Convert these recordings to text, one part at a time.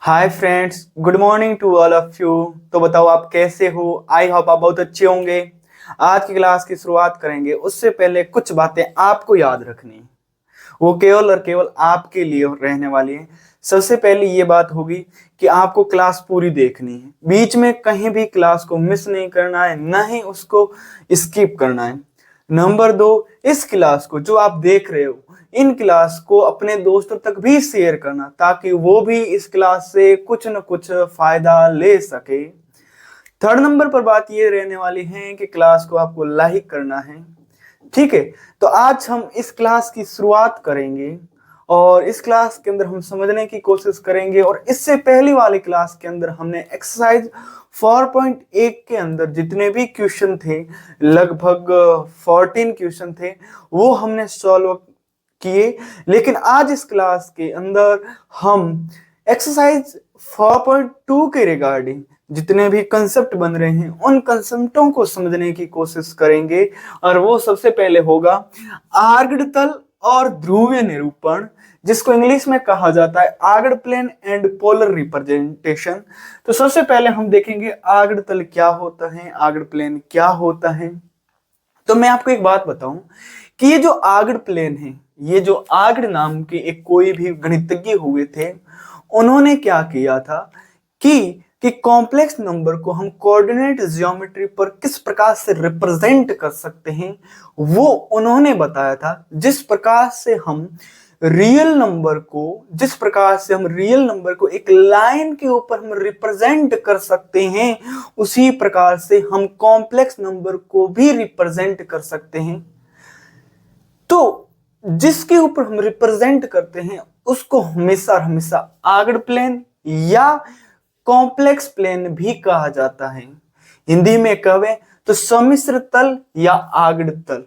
Hi friends, good morning to all of you. तो बताओ आप कैसे हो। आई होप आप बहुत अच्छे होंगे। आज की क्लास की शुरुआत करेंगे उससे पहले कुछ बातें आपको याद रखनी है। वो केवल और केवल आपके लिए रहने वाली है। सबसे पहले ये बात होगी कि आपको क्लास पूरी देखनी है, बीच में कहीं भी क्लास को मिस नहीं करना है, ना ही उसको स्किप करना है। नंबर दो, इस क्लास को जो आप देख रहे हो, इन क्लास को अपने दोस्तों तक भी शेयर करना ताकि वो भी इस क्लास से कुछ न कुछ फायदा ले सके। थर्ड नंबर पर बात ये रहने वाली है कि क्लास को आपको लाइक करना है। ठीक है, तो आज हम इस क्लास की शुरुआत करेंगे और इस क्लास के अंदर हम समझने की कोशिश करेंगे। और इससे पहली वाली क्लास के अंदर हमने एक्सरसाइज 4.1 के अंदर जितने भी क्वेश्चन थे, लगभग 14 क्वेश्चन थे, वो हमने सॉल्व किए। लेकिन आज इस क्लास के अंदर हम एक्सरसाइज 4.2 के रिगार्डिंग जितने भी कंसेप्ट बन रहे हैं उन कंसेप्टों को समझने की कोशिश करेंगे। और वो सबसे पहले होगा आर्क्ड तल और ध्रुवीय निरूपण, जिसको इंग्लिश में कहा जाता है आर्क्ड प्लेन एंड पोलर रिप्रेजेंटेशन। तो सबसे पहले हम देखेंगे आर्क्ड तल क्या होता है, आर्क्ड प्लेन क्या होता है। तो मैं आपको एक बात बताऊं कि ये जो आर्क्ड प्लेन है, ये जो आर्क्ड नाम के एक कोई भी गणितज्ञ हुए थे, उन्होंने क्या किया था कि कॉम्प्लेक्स नंबर को हम कोऑर्डिनेट ज्योमेट्री पर किस प्रकार से रिप्रेजेंट कर सकते हैं, वो उन्होंने बताया था। जिस प्रकार से हम रियल नंबर को एक लाइन के ऊपर हम रिप्रेजेंट कर सकते हैं, उसी प्रकार से हम कॉम्प्लेक्स नंबर को भी रिप्रेजेंट कर सकते हैं। तो जिसके ऊपर हम रिप्रेजेंट करते हैं उसको हमेशा हमेशा आर्क्ड प्लेन या कॉम्प्लेक्स प्लेन भी कहा जाता है। हिंदी में कहें तो सम्मिश्र तल या आर्क्ड तल।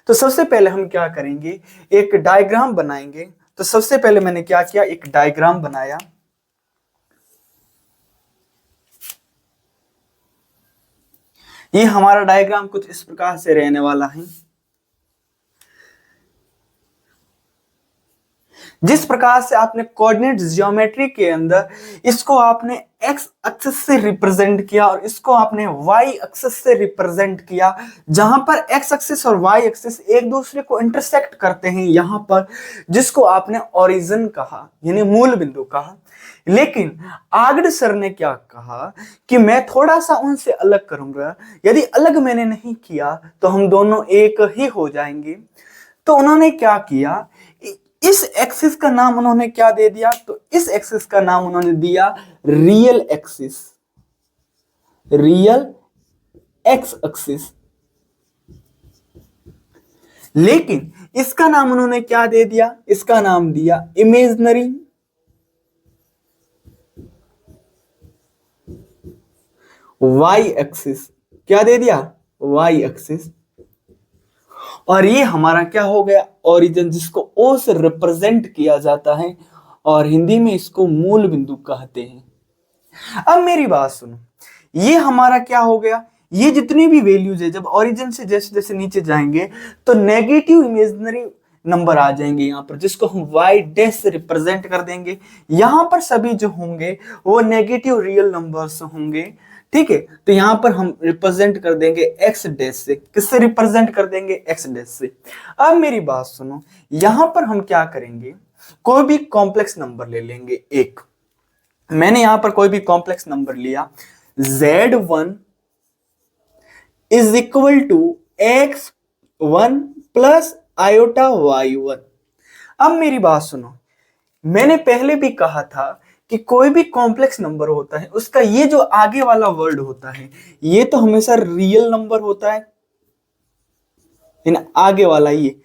तो सबसे पहले हम क्या करेंगे, एक डायग्राम बनाएंगे। तो सबसे पहले मैंने क्या किया, एक डायग्राम बनाया। ये हमारा डायग्राम कुछ इस प्रकार से रहने वाला है। जिस प्रकार से आपने कोऑर्डिनेट ज्योमेट्री के अंदर इसको आपने एक्स एक्सिस से रिप्रेजेंट किया और इसको आपने वाई एक्सिस से रिप्रेजेंट किया, जहां पर एक्स एक्सिस और वाई एक्सिस एक दूसरे को इंटरसेक्ट करते हैं यहां पर, जिसको आपने ओरिजिन कहा, यानी मूल बिंदु कहा। लेकिन आर्क्ड सर ने क्या कहा कि मैं थोड़ा सा उनसे अलग करूंगा, यदि अलग मैंने नहीं किया तो हम दोनों एक ही हो जाएंगे। तो उन्होंने क्या किया, इस एक्सिस का नाम उन्होंने क्या दे दिया, तो इस एक्सिस का नाम उन्होंने दिया real axis, real x axis. लेकिन इसका नाम उन्होंने क्या दे दिया, इसका नाम दिया इमेजिनरी वाई एक्सिस। क्या दे दिया, वाई एक्सिस। और ये हमारा क्या हो गया, ओरिजिन, जिसको ओ से रिप्रेजेंट किया जाता है और हिंदी में इसको मूल बिंदु कहते हैं। अब मेरी बात सुनो, ये हमारा क्या हो गया, ये जितनी भी वैल्यूज है, जब ओरिजिन से जैसे जैसे नीचे जाएंगे तो नेगेटिव इमेजिनरी नंबर आ जाएंगे यहां पर, जिसको हम वाई डैश से रिप्रेजेंट कर देंगे। यहां पर सभी जो होंगे वो नेगेटिव रियल नंबर्स होंगे। ठीक है, तो यहां पर हम रिप्रेजेंट कर देंगे एक्स डैश से। किससे रिप्रेजेंट कर देंगे, एक्स डैश से। अब मेरी बात सुनो, यहां पर हम क्या करेंगे, कोई भी कॉम्प्लेक्स नंबर ले लेंगे एक। मैंने यहां पर कोई भी कॉम्प्लेक्स नंबर लिया, Z1 is equal to X1 plus iota Y1। अब मेरी बात सुनो, मैंने पहले भी कहा था कि कोई भी कॉम्प्लेक्स नंबर होता है उसका ये जो आगे वाला वर्ड होता है ये तो हमेशा रियल नंबर होता है, आगे वाला ये।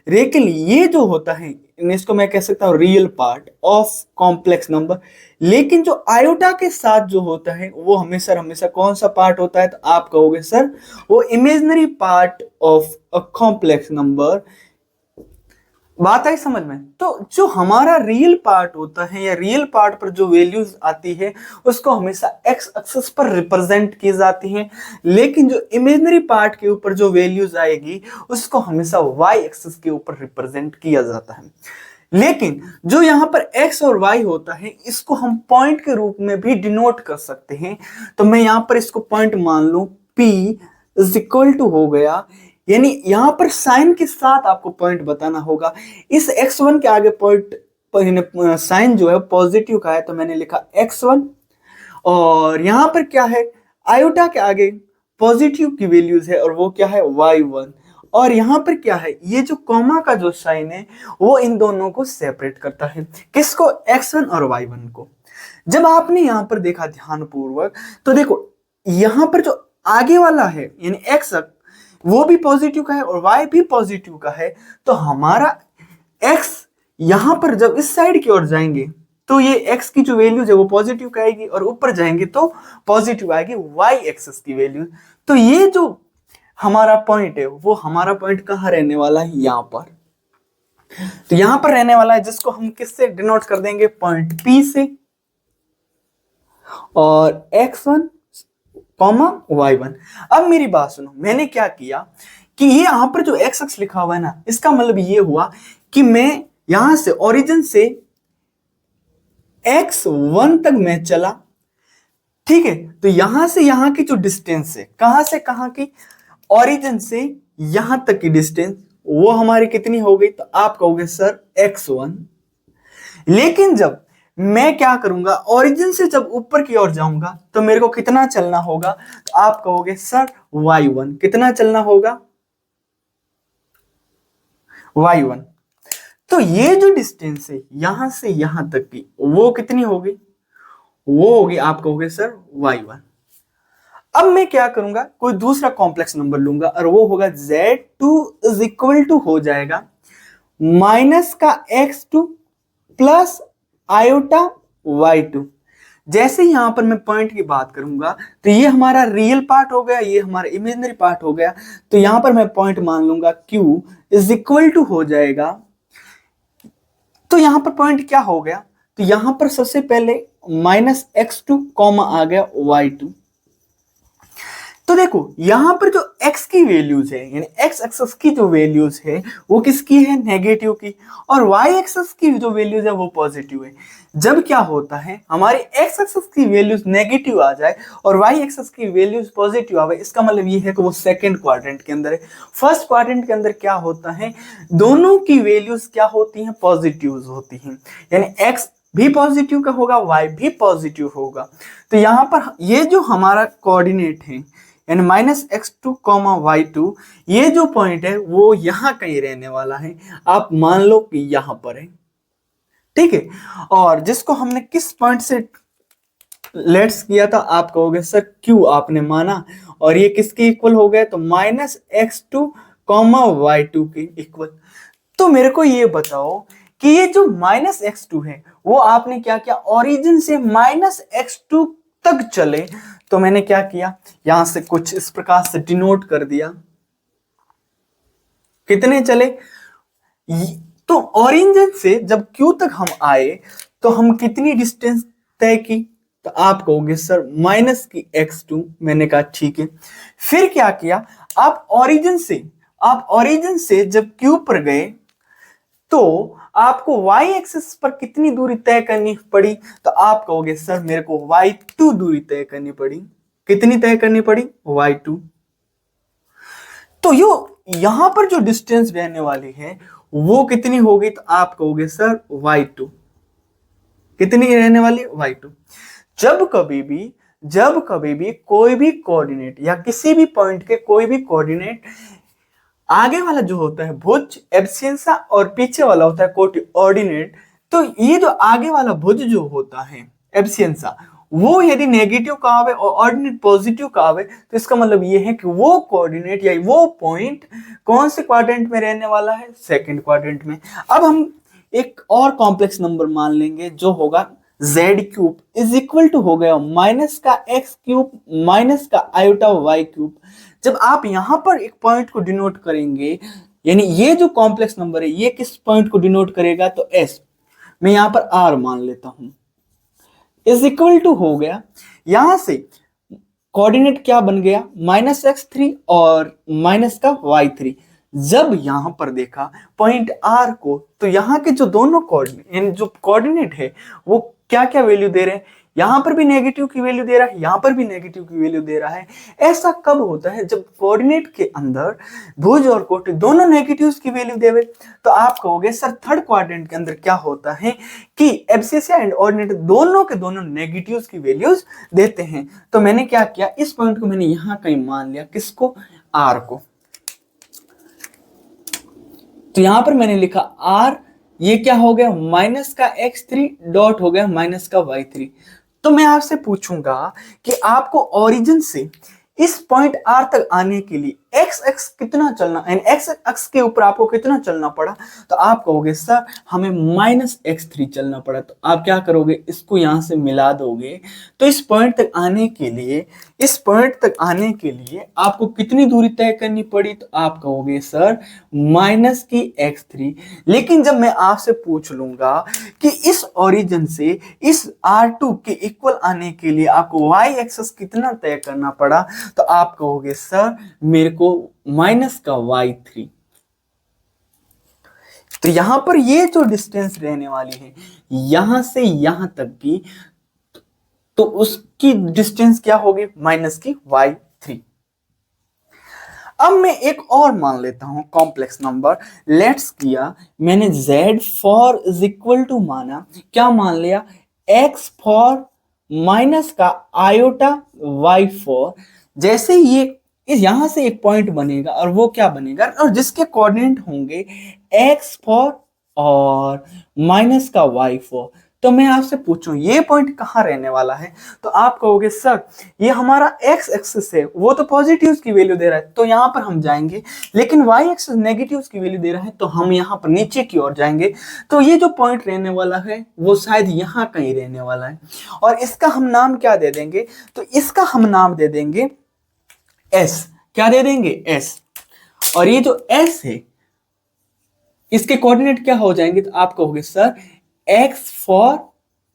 लेकिन ये जो होता है इसको मैं कह सकता हूं real part of complex number. लेकिन जो आयोटा के साथ जो होता है वो हमेशा हमेशा कौन सा पार्ट होता है, तो आप कहोगे सर वो imaginary part of a complex number. बात आई समझ में। तो जो हमारा रियल पार्ट होता है या रियल पार्ट पर जो वैल्यूज आती है उसको हमेशा एक्स एक्सिस पर रिप्रेजेंट की जाती हैं। लेकिन जो इमेजिनरी पार्ट के ऊपर जो वैल्यूज आएगी उसको हमेशा वाई एक्सिस के ऊपर रिप्रेजेंट किया जाता है। लेकिन जो यहां पर x और y होता है इसको हम पॉइंट के रूप में भी डिनोट कर सकते हैं। तो मैं यहां पर इसको पॉइंट मान लूं, p इज इक्वल टू हो गया, यानी यहां पर साइन के साथ आपको पॉइंट बताना होगा। इस x1 के आगे पॉइंट साइन जो है पॉजिटिव का है, तो मैंने लिखा x1, और यहां पर क्या है, आयोटा के आगे पॉजिटिव की वैल्यूज है और वो क्या है, y1, और यहां पर क्या है, ये जो कॉमा का जो साइन है वो इन दोनों को सेपरेट करता है, किसको, x1 और y1 को। जब आपने यहां पर देखा ध्यानपूर्वक, तो देखो यहां पर जो आगे वाला है यानी x वो भी पॉजिटिव का है और y भी पॉजिटिव का है, तो हमारा x यहां पर जब इस साइड की ओर जाएंगे तो ये x की जो वैल्यूज है वो पॉजिटिव का आएगी, और ऊपर जाएंगे तो पॉजिटिव आएगी y एक्सिस की वैल्यू। तो ये जो हमारा पॉइंट है वो हमारा पॉइंट कहाँ रहने वाला है, यहां पर। तो यहां पर रहने वाला है, जिसको हम किससे डिनोट कर देंगे, पॉइंट P से, और x1 y1। अब मेरी बात सुनो, मैंने क्या किया कि ये यहां पर जो x अक्ष लिखा हुआ है ना, इसका मतलब ये हुआ कि मैं यहां से ओरिजिन से x1 तक मैं चला, ठीक है। तो यहां से यहां की जो डिस्टेंस है, कहां से कहां की, ओरिजिन से यहां तक की डिस्टेंस, वो हमारी कितनी हो गई, तो आप कहोगे सर x1। लेकिन जब मैं क्या करूंगा, ओरिजिन से जब ऊपर की ओर जाऊंगा तो मेरे को कितना चलना होगा, तो आप कहोगे सर y1, कितना चलना होगा, y1। तो ये जो डिस्टेंस है यहां से यहां तक की, वो कितनी होगी, वो होगी, आप कहोगे सर y1। अब मैं क्या करूंगा, कोई दूसरा कॉम्प्लेक्स नंबर लूंगा और वो होगा z2 इज इक्वल टू हो जाएगा माइनस का x2 प्लस आयोटा y2। जैसे यहां पर मैं पॉइंट की बात करूंगा तो ये हमारा रियल पार्ट हो गया, ये हमारा इमेजिनरी पार्ट हो गया। तो यहां पर मैं पॉइंट मान लूंगा q इज इक्वल टू हो जाएगा, तो यहां पर पॉइंट क्या हो गया, तो यहां पर सबसे पहले माइनस x2 कॉमा आ गया y2। तो देखो यहां पर जो x की वैल्यूज है यानी x एक्सिस की जो वैल्यूज है वो किसकी है, नेगेटिव की, और y एक्सिस की जो वैल्यूज है वो पॉजिटिव है। जब क्या होता है, हमारी x एक्सिस की वैल्यूज नेगेटिव आ जाए और y एक्सिस की वैल्यूज पॉजिटिव आवे, इसका मतलब ये है कि वो सेकंड क्वाड्रेंट के अंदर है। फर्स्ट क्वाड्रेंट के अंदर क्या होता है, दोनों की वैल्यूज क्या होती हैं, पॉजिटिव होती हैं, यानी x भी पॉजिटिव का होगा, y भी पॉजिटिव होगा। तो यहां पर ये जो हमारा कोऑर्डिनेट है यानी माइनस x2 कॉमा y2, ये जो पॉइंट है वो यहां कहीं रहने वाला है, आप मान लो कि यहां पर है, ठीक है। और जिसको हमने किस पॉइंट से लेट्स किया था, आप कहोगे सर q आपने माना, और ये किसके इक्वल हो गया, तो माइनस x2 कॉमा y2 के इक्वल। तो मेरे को ये बताओ कि ये जो माइनस x2 है वो आपने क्या किया, ओरिजिन से माइनस x2 तक चले, तो मैंने क्या किया, यहां से कुछ इस प्रकार से डिनोट कर दिया, कितने चले, तो ओरिजिन से जब Q तक हम आए तो हम कितनी डिस्टेंस तय की, तो आप कहोगे सर माइनस की x2, मैंने कहा ठीक है। फिर क्या किया, आप ओरिजिन से जब Q पर गए तो आपको y एक्सिस पर कितनी दूरी तय करनी पड़ी, तो आप कहोगे सर मेरे को y2 दूरी तय करनी पड़ी, कितनी तय करनी पड़ी, y2। तो यहां पर जो डिस्टेंस रहने वाली है वो कितनी होगी, तो आप कहोगे सर y2, कितनी रहने वाली, y2। जब कभी भी कोई भी कोऑर्डिनेट या किसी भी पॉइंट के कोई भी कोऑर्डिनेट, आगे वाला जो होता है भुज एब्सियंसा और पीछे वाला होता है कोऑर्डिनेट, तो ये जो आगे वाला भुज जो होता है एब्सियंसा, वो यदि नेगेटिव का आवे और ऑर्डिनेट पॉजिटिव का आवे, तो इसका मतलब ये है कि वो कोऑर्डिनेट या वो पॉइंट कौन से क्वाड्रेंट में रहने वाला है, सेकंड क्वाड्रेंट में। अब हम एक और कॉम्प्लेक्स नंबर मान लेंगे जो होगा z³ इज इक्वल टू हो गया माइनस का x³ माइनस का आयोटा y³। जब आप यहां पर एक पॉइंट को डिनोट करेंगे, यानी ये जो कॉम्प्लेक्स नंबर है ये किस पॉइंट को डिनोट करेगा, तो s, मैं यहां पर r मान लेता हूं, इज इक्वल टू हो गया, यहां से कोऑर्डिनेट क्या बन गया, माइनस x3 और माइनस का y3। जब यहां पर देखा पॉइंट आर को, तो यहाँ के जो दोनों कोऑर्डिनेट जो कोऑर्डिनेट है वो क्या क्या वैल्यू दे रहे हैं, यहां पर भी नेगेटिव की वैल्यू दे रहा है, यहां पर भी नेगेटिव की वैल्यू दे रहा है। ऐसा कब होता है, जब कोऑर्डिनेट के अंदर भुज और कोटि दोनों नेगेटिव्स की वैल्यू देवे। तो आप कहोगे सर थर्ड क्वाड्रेंट के अंदर क्या होता है कि एब्सिसिया एंड ऑर्डिनेट दोनों के दोनों नेगेटिव्स की वैल्यूज देते हैं। तो मैंने क्या किया, इस पॉइंट को मैंने यहां कहीं मान लिया, किसको, आर को। तो यहां पर मैंने लिखा आर, ये क्या हो गया, माइनस का x3 डॉट हो गया माइनस का y3। तो मैं आपसे पूछूंगा कि आपको ओरिजिन से इस पॉइंट आर तक आने के लिए एक्स एक्स कितना चलना, एक्स एक्स के ऊपर आपको कितना चलना पड़ा। तो आप कहोगे सर हमें -x3 चलना पड़ा। तो आप क्या करोगे, इसको यहां से मिला दोगे। तो इस पॉइंट तक आने के लिए, इस पॉइंट तक आने के लिए आपको कितनी दूरी तय करनी पड़ी। तो आप कहोगे सर -x3। लेकिन जब मैं आपसे पूछ लूंगा कि इस ओरिजिन से इस R2 के इक्वल आने के लिए आपको y एक्सिस कितना तय करना पड़ा, तो आप कहोगे सर मेरे को -y3। तो यहां पर ये जो डिस्टेंस रहने वाली है यहां से यहां तक की, तो उसकी डिस्टेंस क्या होगी, -y3। अब मैं एक और मान लेता हूं कॉम्प्लेक्स नंबर। लेट्स किया मैंने z four is equal to माना, क्या मान लिया, x फॉर माइनस का आयोटा y फॉर। जैसे ये इस यहां से एक पॉइंट बनेगा और वो क्या बनेगा, और जिसके कोऑर्डिनेट होंगे x फॉर और माइनस का y फॉर। तो मैं आपसे पूछूं ये पॉइंट कहां रहने वाला है। तो आप कहोगे सर ये हमारा x एक्सिस है, वो तो पॉजिटिव की वैल्यू दे रहा है, तो यहां पर हम जाएंगे। लेकिन y एक्सिस नेगेटिव की वैल्यू दे रहा है, तो हम यहां पर नीचे की ओर जाएंगे। तो ये जो पॉइंट रहने वाला है वो शायद यहां कहीं रहने वाला है, और इसका हम नाम क्या दे देंगे, तो इसका हम नाम दे देंगे s। क्या दे देंगे, s। और ये जो s है इसके कोऑर्डिनेट क्या हो जाएंगे, तो आप कहोगे sir x for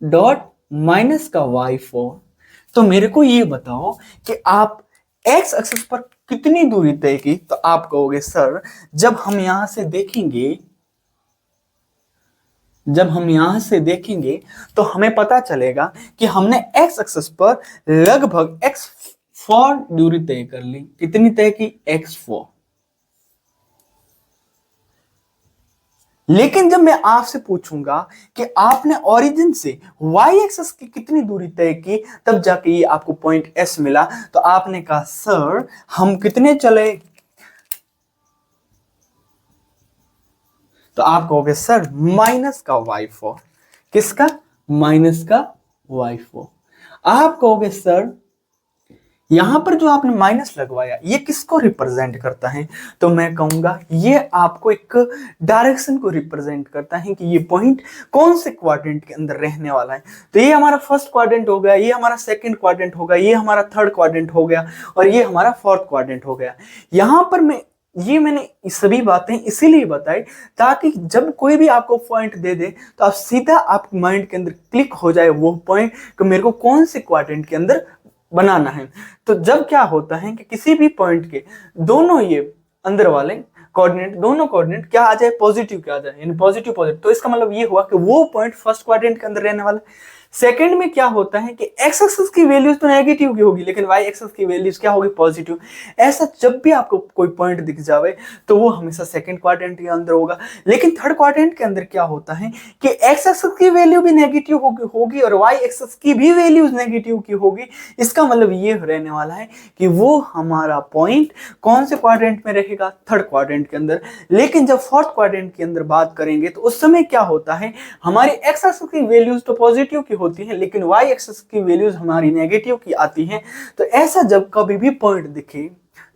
dot minus का y फॉर। तो मेरे को ये बताओ कि आप x एक्सिस पर कितनी दूरी तय की। तो आप कहोगे सर जब हम यहां से देखेंगे, जब हम यहां से देखेंगे तो हमें पता चलेगा कि हमने x एक्सिस पर लगभग x फॉर दूरी तय कर ली। कितनी तय की, x फॉर। लेकिन जब मैं आपसे पूछूंगा कि आपने ओरिजिन से y एक्सिस की कितनी दूरी तय की, तब जाके ये आपको पॉइंट s मिला। तो आपने कहा सर हम कितने चले, तो आप कहोगे सर माइनस का y4। किसका, माइनस का y4। आप कहोगे सर यहां पर जो आपने माइनस लगवाया ये किसको रिप्रेजेंट करता है। तो मैं कहूंगा ये आपको एक डायरेक्शन को रिप्रेजेंट करता है कि ये पॉइंट कौन से क्वाड्रेंट के अंदर रहने वाला है। तो ये हमारा फर्स्ट क्वाड्रेंट हो गया, ये हमारा सेकंड क्वाड्रेंट हो गया, ये हमारा थर्ड क्वाड्रेंट हो गया, और ये हमारा फोर्थ क्वाड्रेंट हो गया। यहां पर मैंने सभी बातें इसीलिए बताई ताकि जब कोई भी आपको पॉइंट दे दे तो आप सीधा आपके माइंड के अंदर क्लिक हो जाए वो पॉइंट कि मेरे को कौन से क्वाड्रेंट के अंदर बनाना है। तो जब क्या होता है कि किसी भी पॉइंट के दोनों ये अंदर वाले कोऑर्डिनेट, दोनों कोऑर्डिनेट क्या आ जाए, पॉजिटिव क्या आ जाए, यानी पॉजिटिव पॉजिटिव। तो इसका मतलब ये हुआ कि वो पॉइंट फर्स्ट क्वाड्रेंट के अंदर रहने वाला। सेकंड में क्या होता है कि एक्स एक्सिस की वैल्यूज तो नेगेटिव की होगी लेकिन वाई एक्सिस की वैल्यूज क्या होगी, पॉजिटिव। ऐसा जब भी आपको कोई पॉइंट दिख जावे तो वो हमेशा सेकंड क्वाड्रेंट के अंदर होगा। लेकिन थर्ड क्वाड्रेंट के अंदर क्या होता है कि एक्स एक्सिस की वैल्यू भी नेगेटिव होगी और वाई एक्सिस की भी वैल्यूज नेगेटिव की होगी। इसका मतलब ये रहने वाला है कि वो हमारा पॉइंट कौन से क्वाड्रेंट में रहेगा, थर्ड क्वाड्रेंट के अंदर। लेकिन जब फोर्थ क्वाड्रेंट के अंदर बात करेंगे तो उस समय क्या होता है, हमारी एक्स एक्सिस की वैल्यूज तो पॉजिटिव की होती है लेकिन वाई एक्सिस की वैल्यूज हमारी नेगेटिव की आती हैं। तो ऐसा जब कभी भी पॉइंट दिखे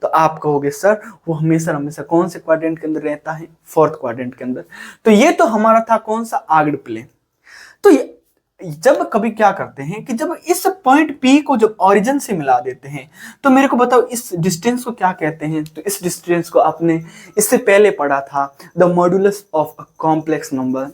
तो आप कहोगे सर वो हमेशा हमेशा कौन से क्वाड्रेंट के अंदर रहता है, फोर्थ क्वाड्रेंट के अंदर। तो ये तो हमारा था कौन सा, आर्क्ड प्लेन। तो जब कभी क्या करते हैं कि जब इस पॉइंट P को जब ओरिजिन से मिला देते हैं तो मेरे को बताओ इस डिस्टेंस को क्या कहते हैं। तो इस डिस्टेंस को आपने इससे पहले पढ़ा था, the modulus of a complex number.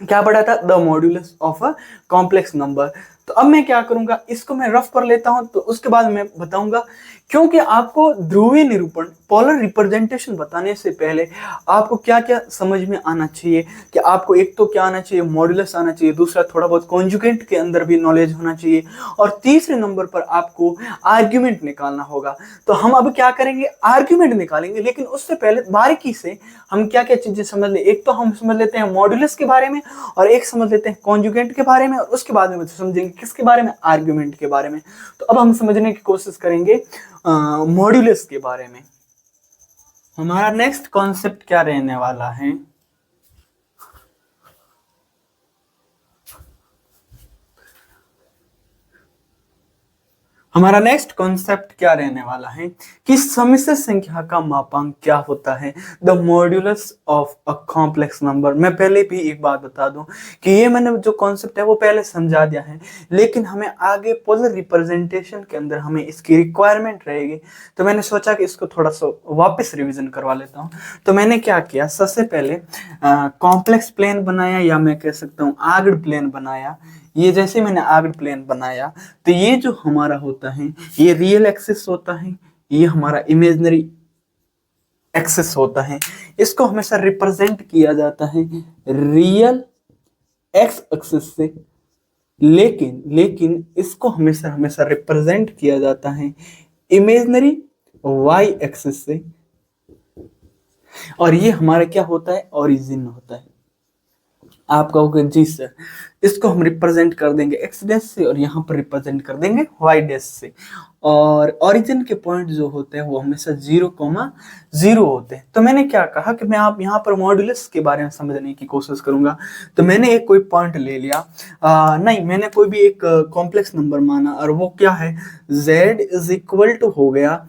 क्या पढ़ा था, the modulus of a complex number. तो अब मैं क्या करूंगा, इसको मैं रफ कर लेता हूं, तो उसके बाद मैं बताऊंगा। क्योंकि आपको ध्रुवीय निरूपण पोलर रिप्रेजेंटेशन बताने से पहले आपको क्या क्या समझ में आना चाहिए, कि आपको एक तो क्या आना चाहिए, मॉड्यूलस आना चाहिए, दूसरा थोड़ा बहुत कॉन्जुगेंट के अंदर भी नॉलेज होना चाहिए, और तीसरे नंबर पर आपको आर्ग्यूमेंट निकालना होगा। तो हम अब क्या करेंगे, आर्ग्यूमेंट निकालेंगे, लेकिन उससे पहले बारीकी से हम क्या क्या चीजें समझ ले। एक तो हम समझ लेते हैं मॉड्यूलस के बारे में, और एक समझ लेते हैं कॉन्जुगेंट के बारे में, और उसके बाद में समझेंगे किसके बारे में, आर्ग्यूमेंट के बारे में। तो अब हम समझने की कोशिश करेंगे मॉड्यूलस के बारे में। हमारा नेक्स्ट कॉन्सेप्ट क्या रहने वाला है, हमारा नेक्स्ट कॉन्सेप्ट क्या रहने वाला है कि सम्मिश्र संख्या का मापांक क्या होता है, the modulus of a complex number. मैं पहले भी एक बात बता दूं कि ये मैंने जो कॉन्सेप्ट है वो पहले समझा दिया है, लेकिन हमें आगे पोलर रिप्रेजेंटेशन के अंदर हमें इसकी रिक्वायरमेंट रहेगी, तो मैंने सोचा कि इसको थोड़ा सा वापस रिविजन करवा लेता हूँ। तो मैंने क्या किया, सबसे पहले कॉम्प्लेक्स प्लेन बनाया, या मैं कह सकता हूँ आगड़ प्लेन बनाया। ये जैसे मैंने आगड़ प्लेन बनाया, तो ये जो हमारा होता है ये रियल एक्सिस होता है, ये हमारा इमेजिनरी एक्सिस होता है। इसको हमेशा रिप्रेजेंट किया जाता है रियल एक्स एक्सिस से, लेकिन इसको हमेशा हमेशा रिप्रेजेंट किया जाता है इमेजिनरी वाई एक्सिस से, और ये हमारा क्या होता है, ओरिजिन होता है। आप कहोगे जी सर, इसको हम रिप्रेजेंट कर देंगे एक्स डैश से, और यहाँ पर रिप्रेजेंट कर देंगे वाई डैश से, और ओरिजिन के पॉइंट जो होते हैं वो हमेशा 0,0 होते हैं। तो मैंने क्या कहा कि मैं आप यहाँ पर मॉड्यूलस के बारे में समझने की कोशिश करूंगा। तो मैंने एक कोई पॉइंट ले लिया, नहीं मैंने कोई भी एक कॉम्प्लेक्स नंबर माना, और वो क्या है, z इज इक्वल टू हो गया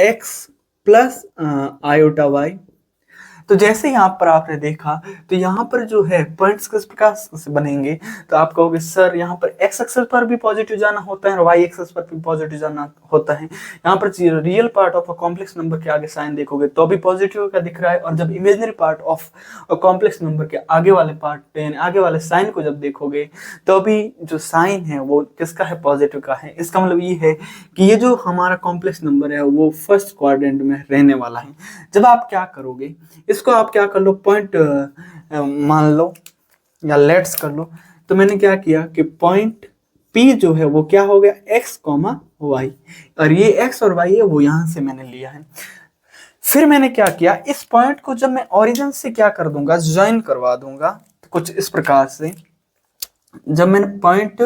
x प्लस आयोटा वाई। तो जैसे यहाँ पर आपने देखा, तो यहाँ पर जो है पॉइंट्स किस प्रकार से बनेंगे, तो आप कहोगे सर यहाँ पर एक्स एक्सिस पर भी पॉजिटिव जाना होता है और वाई एक्सिस पर भी पॉजिटिव जाना होता है। यहाँ पर real part of a complex number के आगे साइन देखोगे तो भी पॉजिटिव का दिख रहा है, और जब imaginary part of a complex number के आगे वाले पार्ट यानी आगे वाले साइन को जब देखोगे तो भी जो साइन है वो किसका है, पॉजिटिव का है। इसका मतलब ये है कि ये जो हमारा कॉम्प्लेक्स नंबर है वो फर्स्ट क्वाड्रेंट में रहने वाला है। जब आप क्या करोगे, इसको आप क्या कर लो, पॉइंट मान लो या लेट्स कर लो। तो मैंने क्या किया कि पॉइंट P जो है वो क्या हो गया, x, y, और ये x और y है वो यहां से मैंने लिया है। फिर मैंने क्या किया, इस पॉइंट को जब मैं ओरिजिन से क्या कर दूंगा, ज्वाइन करवा दूंगा, तो कुछ इस प्रकार से जब मैंने पॉइंट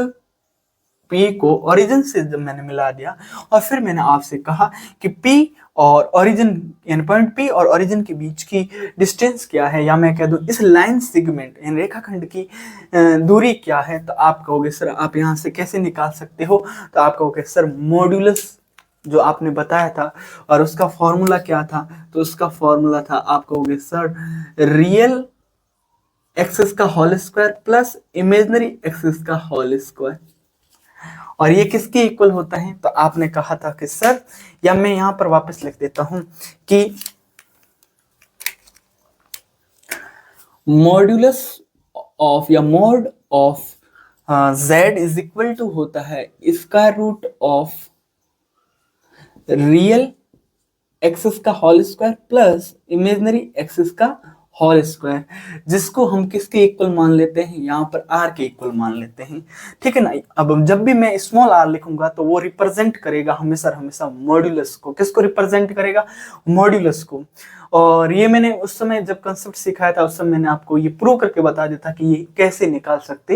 P को ओरिजिन से जब मैंने मिला दिया, और फिर मैंने आपसे कहा कि P और ओरिजिन यानी पॉइंट P और ओरिजिन के बीच की डिस्टेंस क्या है, या मैं कह दूं इस लाइन सेगमेंट यानी रेखाखंड की दूरी क्या है। तो आप कहोगे सर आप यहाँ से कैसे निकाल सकते हो, तो आप कहोगे सर मॉड्यूलस जो आपने बताया था और उसका फॉर्मूला क्या था, तो उसका फॉर्मूला था, आप कहोगे सर रियल एक्सिस का whole square plus imaginary axis का होल स्क्वायर, और ये किसके इक्वल होता है। तो आपने कहा था कि सर, या मैं यहां पर वापस लिख देता हूं कि मॉड्यूलस ऑफ या mod of z is equal to होता है square root of real axis का whole square plus imaginary axis का होल स्क्वायर, जिसको हम किसके इक्वल मान लेते हैं, यहाँ पर r के इक्वल मान लेते हैं। ठीक है ना। अब जब भी मैं स्मॉल r लिखूंगा तो वो रिप्रेजेंट करेगा हमेशा हमेशा मॉड्यूलस को। किसको रिप्रेजेंट करेगा, मॉड्यूलस को। और ये मैंने उस समय जब कंसेप्ट सिखाया था उस समय मैंने आपको ये प्रूव करके बता दिया था कि ये कैसे निकाल सकते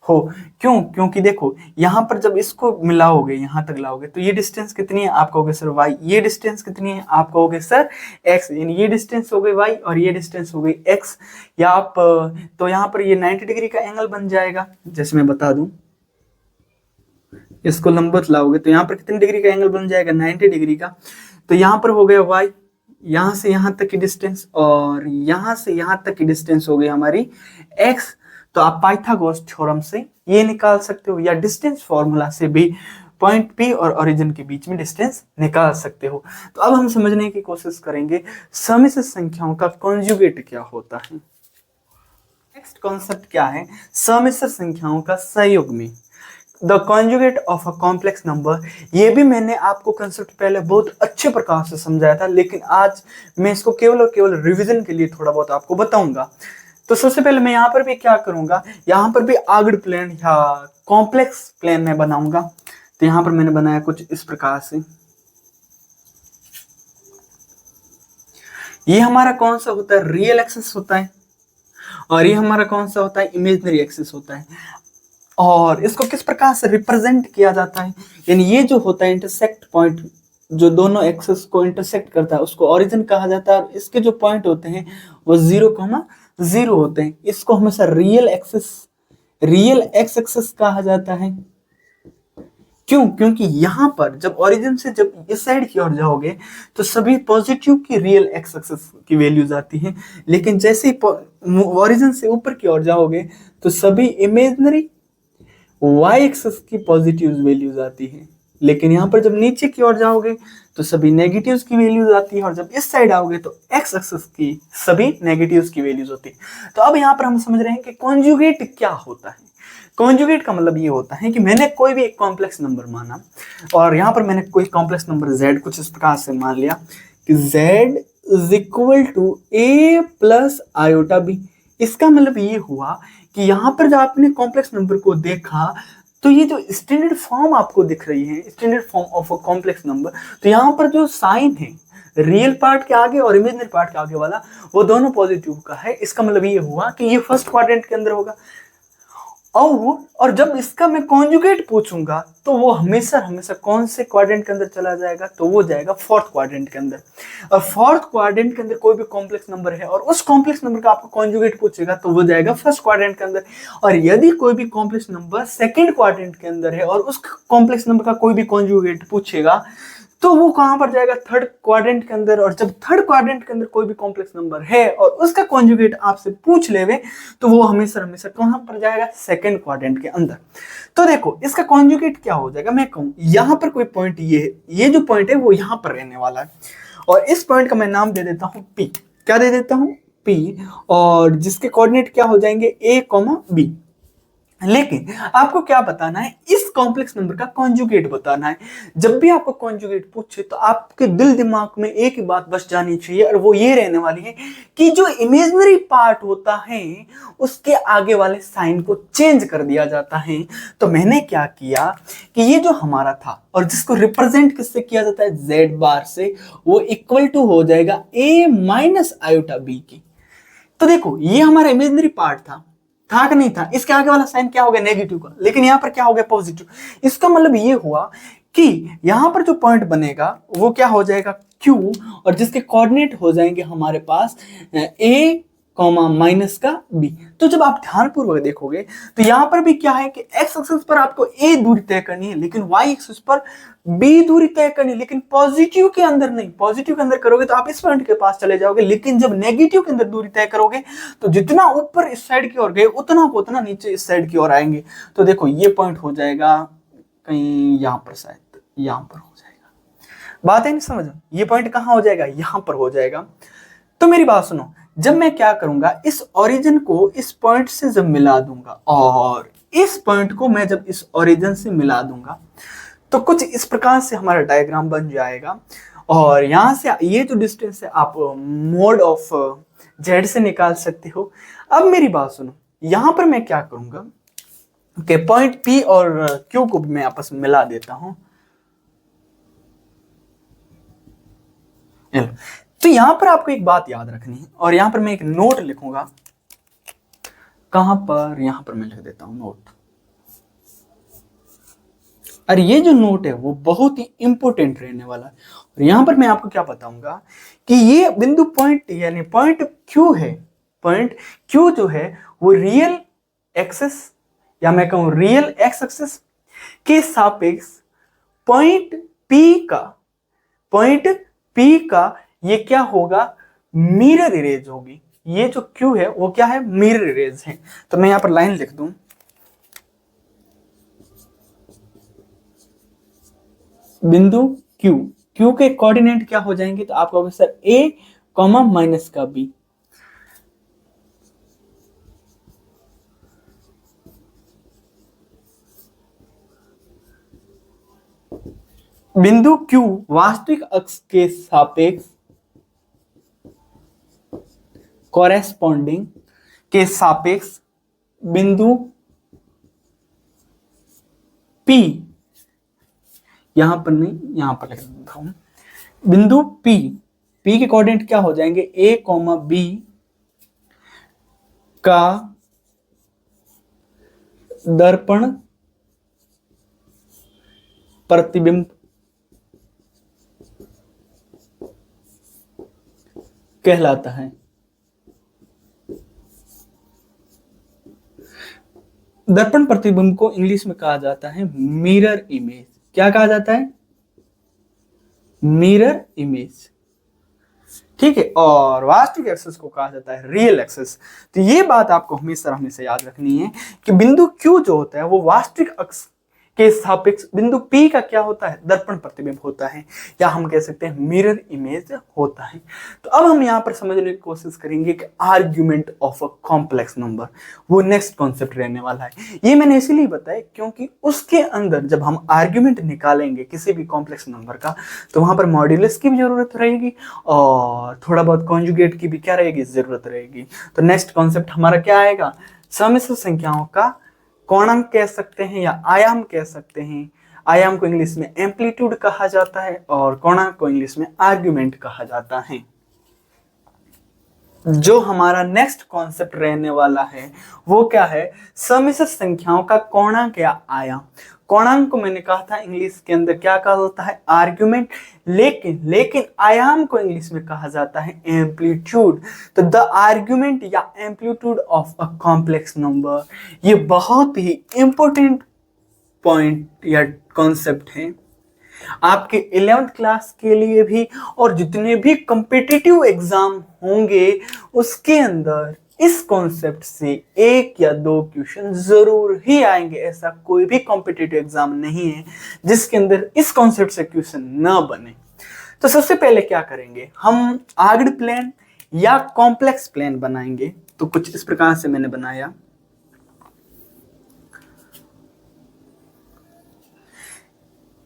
हो। क्योंकि देखो यहाँ पर जब इसको मिलाओगे, यहाँ तक लाओगे, तो ये डिस्टेंस कितनी है, आप कहोगे सर y, ये डिस्टेंस कितनी है, आप कहोगे सर x, यानी ये डिस्टेंस हो गई y और ये डिस्टेंस हो गई x। या आप तो यहाँ पर ये 90 डिग्री का एंगल बन जाएगा। जैसे मैं बता दूं, इसको लंबवत लाओगे तो यहाँ पर कितनी डिग्री का एंगल बन जाएगा, 90 डिग्री का। तो यहाँ पर हो गया y, यहाँ से यहाँ तक की डिस्टेंस, और यहाँ से यहाँ तक की डिस्टेंस हो गई हमारी x। तो आप पाइथागोरस थ्योरम से ये निकाल सकते हो, या डिस्टेंस फॉर्मूला से भी पॉइंट P और ओरिजिन के बीच में डिस्टेंस निकाल सकते हो। तो अब हम समझने की कोशिश करेंगे सम्मिश्र संख्याओं का कॉन्जुगेट क्या होता है। नेक्स्ट कॉन्सेप्ट क्या है, सम्मिश्र संख्याओं का सहयोग में the conjugate of a complex number, ये भी मैंने आपको कंसेप्ट पहले बहुत अच्छे प्रकार से समझाया था, लेकिन आज मैं इसको केवल और केवल रिवीजन के लिए थोड़ा बहुत आपको बताऊंगा। तो सबसे पहले मैं यहाँ पर भी क्या करूंगा, यहाँ पर भी आगड़ प्लेन या कॉम्प्लेक्स प्लेन में बनाऊंगा। तो यहाँ पर मैंने बनाया कुछ इस प्रकार से। ये हमारा कौन सा होता है, रियल एक्सिस होता है, और ये हमारा कौन सा होता है, इमेजिनरी एक्सिस होता है। और इसको किस प्रकार से रिप्रेजेंट किया जाता है, यानी ये जो होता है इंटरसेक्ट पॉइंट, जो दोनों एक्सिस को इंटरसेक्ट करता है उसको ओरिजिन कहा जाता है, और इसके जो पॉइंट होते हैं वो 0,0 होते हैं। इसको हमेशा real axis, real x axis कहा जाता है। क्यों? क्योंकि यहां पर जब ओरिजिन से जब इस साइड की ओर जाओगे तो सभी पॉजिटिव की रियल एक्स एक्सिस की वैल्यूज आती हैं, लेकिन जैसे ही ओरिजिन से ऊपर की ओर जाओगे तो सभी इमेजिनरी वाई एक्सिस की पॉजिटिव वैल्यूज आती है। लेकिन यहाँ पर जब नीचे की ओर जाओगे तो सभी नेगेटिव्स की वैल्यूज आती है, और जब इस साइड आओगे तो एक्स एक्सिस की सभी नेगेटिव्स की वैल्यूज होती है। तो अब यहाँ पर हम समझ रहे हैं कि कॉन्जुगेट क्या होता है। कॉन्जुगेट का मतलब ये होता है कि मैंने कोई भी एक कॉम्प्लेक्स नंबर माना, और यहाँ पर मैंने कोई कॉम्प्लेक्स नंबर z कुछ इस प्रकार से मान लिया कि z is equal to a plus iota b। इसका मतलब ये हुआ कि यहाँ पर जब आपने कॉम्प्लेक्स नंबर को देखा तो ये जो स्टैंडर्ड फॉर्म आपको दिख रही है, standard form of a complex number, तो यहाँ पर जो साइन है रियल पार्ट के आगे और इमेजिनरी पार्ट के आगे वाला वो दोनों पॉजिटिव का है। इसका मतलब ये हुआ कि ये फर्स्ट क्वाड्रेंट के अंदर होगा। और जब इसका मैं कॉन्जुगेट पूछूंगा तो वो हमेशा हमेशा कौन से क्वाड्रेंट के अंदर चला जाएगा, तो वो जाएगा फोर्थ क्वाड्रेंट के अंदर। और फोर्थ क्वाड्रेंट के अंदर कोई भी कॉम्प्लेक्स नंबर है और उस कॉम्प्लेक्स नंबर का आपको कॉन्जुगेट पूछेगा तो वो जाएगा फर्स्ट क्वाड्रेंट के अंदर। और यदि कोई भी कॉम्प्लेक्स नंबर सेकंड क्वाड्रेंट के अंदर है और उस कॉम्प्लेक्स नंबर का कोई भी कॉन्जुगेट पूछेगा तो वो कहां पर जाएगा, थर्ड क्वाड्रेंट के अंदर। और जब थर्ड क्वाड्रेंट के अंदर कोई भी कॉम्प्लेक्स नंबर है और उसका कॉन्जुगेट आपसे पूछ लेवे तो वो हमेशा हमेशा कहां पर जाएगा, सेकंड क्वाड्रेंट के अंदर। तो देखो इसका कॉन्जुगेट क्या हो जाएगा, मैं कहूं यहां पर कोई पॉइंट ये है, ये जो पॉइंट है वो यहां पर रहने वाला है, और इस पॉइंट का मैं नाम दे देता हूं पी। क्या दे देता हूं, पी। और जिसके कोऑर्डिनेट क्या हो जाएंगे, a, b। लेकिन आपको क्या बताना है, इस कॉम्प्लेक्स नंबर का कॉन्जुगेट बताना है। जब भी आपको कॉन्जुगेट पूछे तो आपके दिल दिमाग में एक ही बात बस जानी चाहिए, और वो ये रहने वाली है कि जो इमेजिनरी पार्ट होता है उसके आगे वाले साइन को चेंज कर दिया जाता है। तो मैंने क्या किया कि ये जो हमारा था और जिसको रिप्रेजेंट किससे किया जाता है, z बार से, वो इक्वल टू हो जाएगा a माइनस आयोटा b की। तो देखो ये हमारा इमेजिनरी पार्ट था कि नहीं था, इसके आगे वाला साइन क्या हो गया, नेगेटिव का, लेकिन यहां पर क्या हो गया, पॉजिटिव। इसका मतलब ये हुआ कि यहां पर जो पॉइंट बनेगा वो क्या हो जाएगा, Q, और जिसके कोऑर्डिनेट हो जाएंगे हमारे पास a माइनस का b। तो जब आप ध्यानपूर्वक देखोगे तो यहां पर भी क्या है कि x एक्सिस पर आपको a दूरी तय करनी है, लेकिन y एक्सिस पर b दूरी तय करनी है, लेकिन पॉजिटिव के अंदर नहीं। पॉजिटिव के अंदर करोगे तो आप इस पॉइंट के पास चले जाओगे, लेकिन जब नेगेटिव के अंदर दूरी तय करोगे तो जितना ऊपर इस साइड की ओर गए उतना को उतना नीचे इस साइड की ओर आएंगे। तो देखो ये पॉइंट हो जाएगा कहीं यहां पर, शायद यहां पर हो जाएगा। बात है नहीं समझ, ये पॉइंट कहां हो जाएगा, यहां पर हो जाएगा। तो मेरी बात सुनो, जब मैं क्या करूंगा, इस ओरिजिन को इस पॉइंट से जब मिला दूंगा और इस पॉइंट को मैं जब इस ओरिजिन से मिला दूंगा तो कुछ इस प्रकार से हमारा डायग्राम बन जाएगा। और यहां से ये जो डिस्टेंस है आप मोड ऑफ जेड से निकाल सकते हो। अब मेरी बात सुनो, यहां पर मैं क्या करूंगा कि पॉइंट पी और क्यू को मैं आपस में मिला देता हूं। तो यहां पर आपको एक बात याद रखनी है, और यहां पर मैं एक नोट लिखूंगा। कहां पर, यहां पर मैं लिख देता हूं नोट। और ये जो नोट है वो बहुत ही इंपॉर्टेंट रहने वाला है। और यहां पर मैं आपको क्या बताऊंगा कि ये बिंदु पॉइंट यानी पॉइंट क्यू है, पॉइंट क्यू जो है वो रियल एक्सिस या मैं कहूं रियल एक्स एक्सिस के सापेक्ष पॉइंट पी का ये क्या होगा, मिरर इरेज होगी। ये जो क्यू है वो क्या है, मिरर इरेज है। तो मैं यहां पर लाइन लिख दूं, बिंदु क्यू के कोऑर्डिनेट क्या हो जाएंगे, तो आपका होगा सर a कॉमा माइनस का b। बिंदु Q वास्तविक अक्ष के सापेक्ष कॉरेस्पॉन्डिंग के सापेक्ष बिंदु P, यहां पर नहीं, यहां पर लिख देता हूं, बिंदु P के कोऑर्डिनेट क्या हो जाएंगे, A, B का दर्पण प्रतिबिंब कहलाता है। दर्पण प्रतिबिंब को इंग्लिश में कहा जाता है मिरर इमेज। क्या कहा जाता है, मिरर इमेज, ठीक है। और वास्तविक एक्सिस को कहा जाता है रियल एक्सिस। तो ये बात आपको हमेशा हमेशा याद रखनी है कि बिंदु Q जो होता है वो वास्तविक अक्ष के सापेक्ष बिंदु P का क्या होता है, दर्पण प्रतिबिंब होता है, या हम कह सकते हैं मिरर इमेज होता है। तो अब हम यहाँ पर समझने की कोशिश करेंगे कि argument of a complex number, वो नेक्स्ट कॉन्सेप्ट रहने वाला है। ये मैंने इसीलिए बताया क्योंकि उसके अंदर जब हम आर्ग्यूमेंट निकालेंगे किसी भी कॉम्प्लेक्स नंबर का, तो वहां पर मॉड्यूलस की भी जरूरत रहेगी और थोड़ा बहुत कॉन्जुगेट की भी क्या रहेगी, जरूरत रहेगी। तो नेक्स्ट कॉन्सेप्ट हमारा क्या आएगा, सम्मिश्र संख्याओं का कोणांक कह सकते हैं या आयाम कह सकते हैं। आयाम को इंग्लिश में एम्पलीट्यूड कहा जाता है और कोणांक को इंग्लिश में आर्ग्यूमेंट कहा जाता है। जो हमारा नेक्स्ट कॉन्सेप्ट रहने वाला है वो क्या है, सम्मिश्र संख्याओं का कोणांक या आयाम। कोणांक को मैंने कहा था इंग्लिश के अंदर क्या कहा जाता है, आर्ग्यूमेंट, लेकिन आयाम को इंग्लिश में कहा जाता है एम्पलीट्यूड। तो द आर्ग्यूमेंट या amplitude of a complex number, ये बहुत ही इंपॉर्टेंट पॉइंट या कॉन्सेप्ट है आपके 11th क्लास के लिए भी, और जितने भी कॉम्पिटिटिव एग्जाम होंगे उसके अंदर इस कॉन्सेप्ट से 1 या 2 क्वेश्चन जरूर ही आएंगे। ऐसा कोई भी कॉम्पिटिटिव एग्जाम नहीं है जिसके अंदर इस कॉन्सेप्ट से क्वेश्चन ना बने। तो सबसे पहले क्या करेंगे, हम आर्क्ड प्लेन या कॉम्प्लेक्स प्लेन बनाएंगे। तो कुछ इस प्रकार से मैंने बनाया,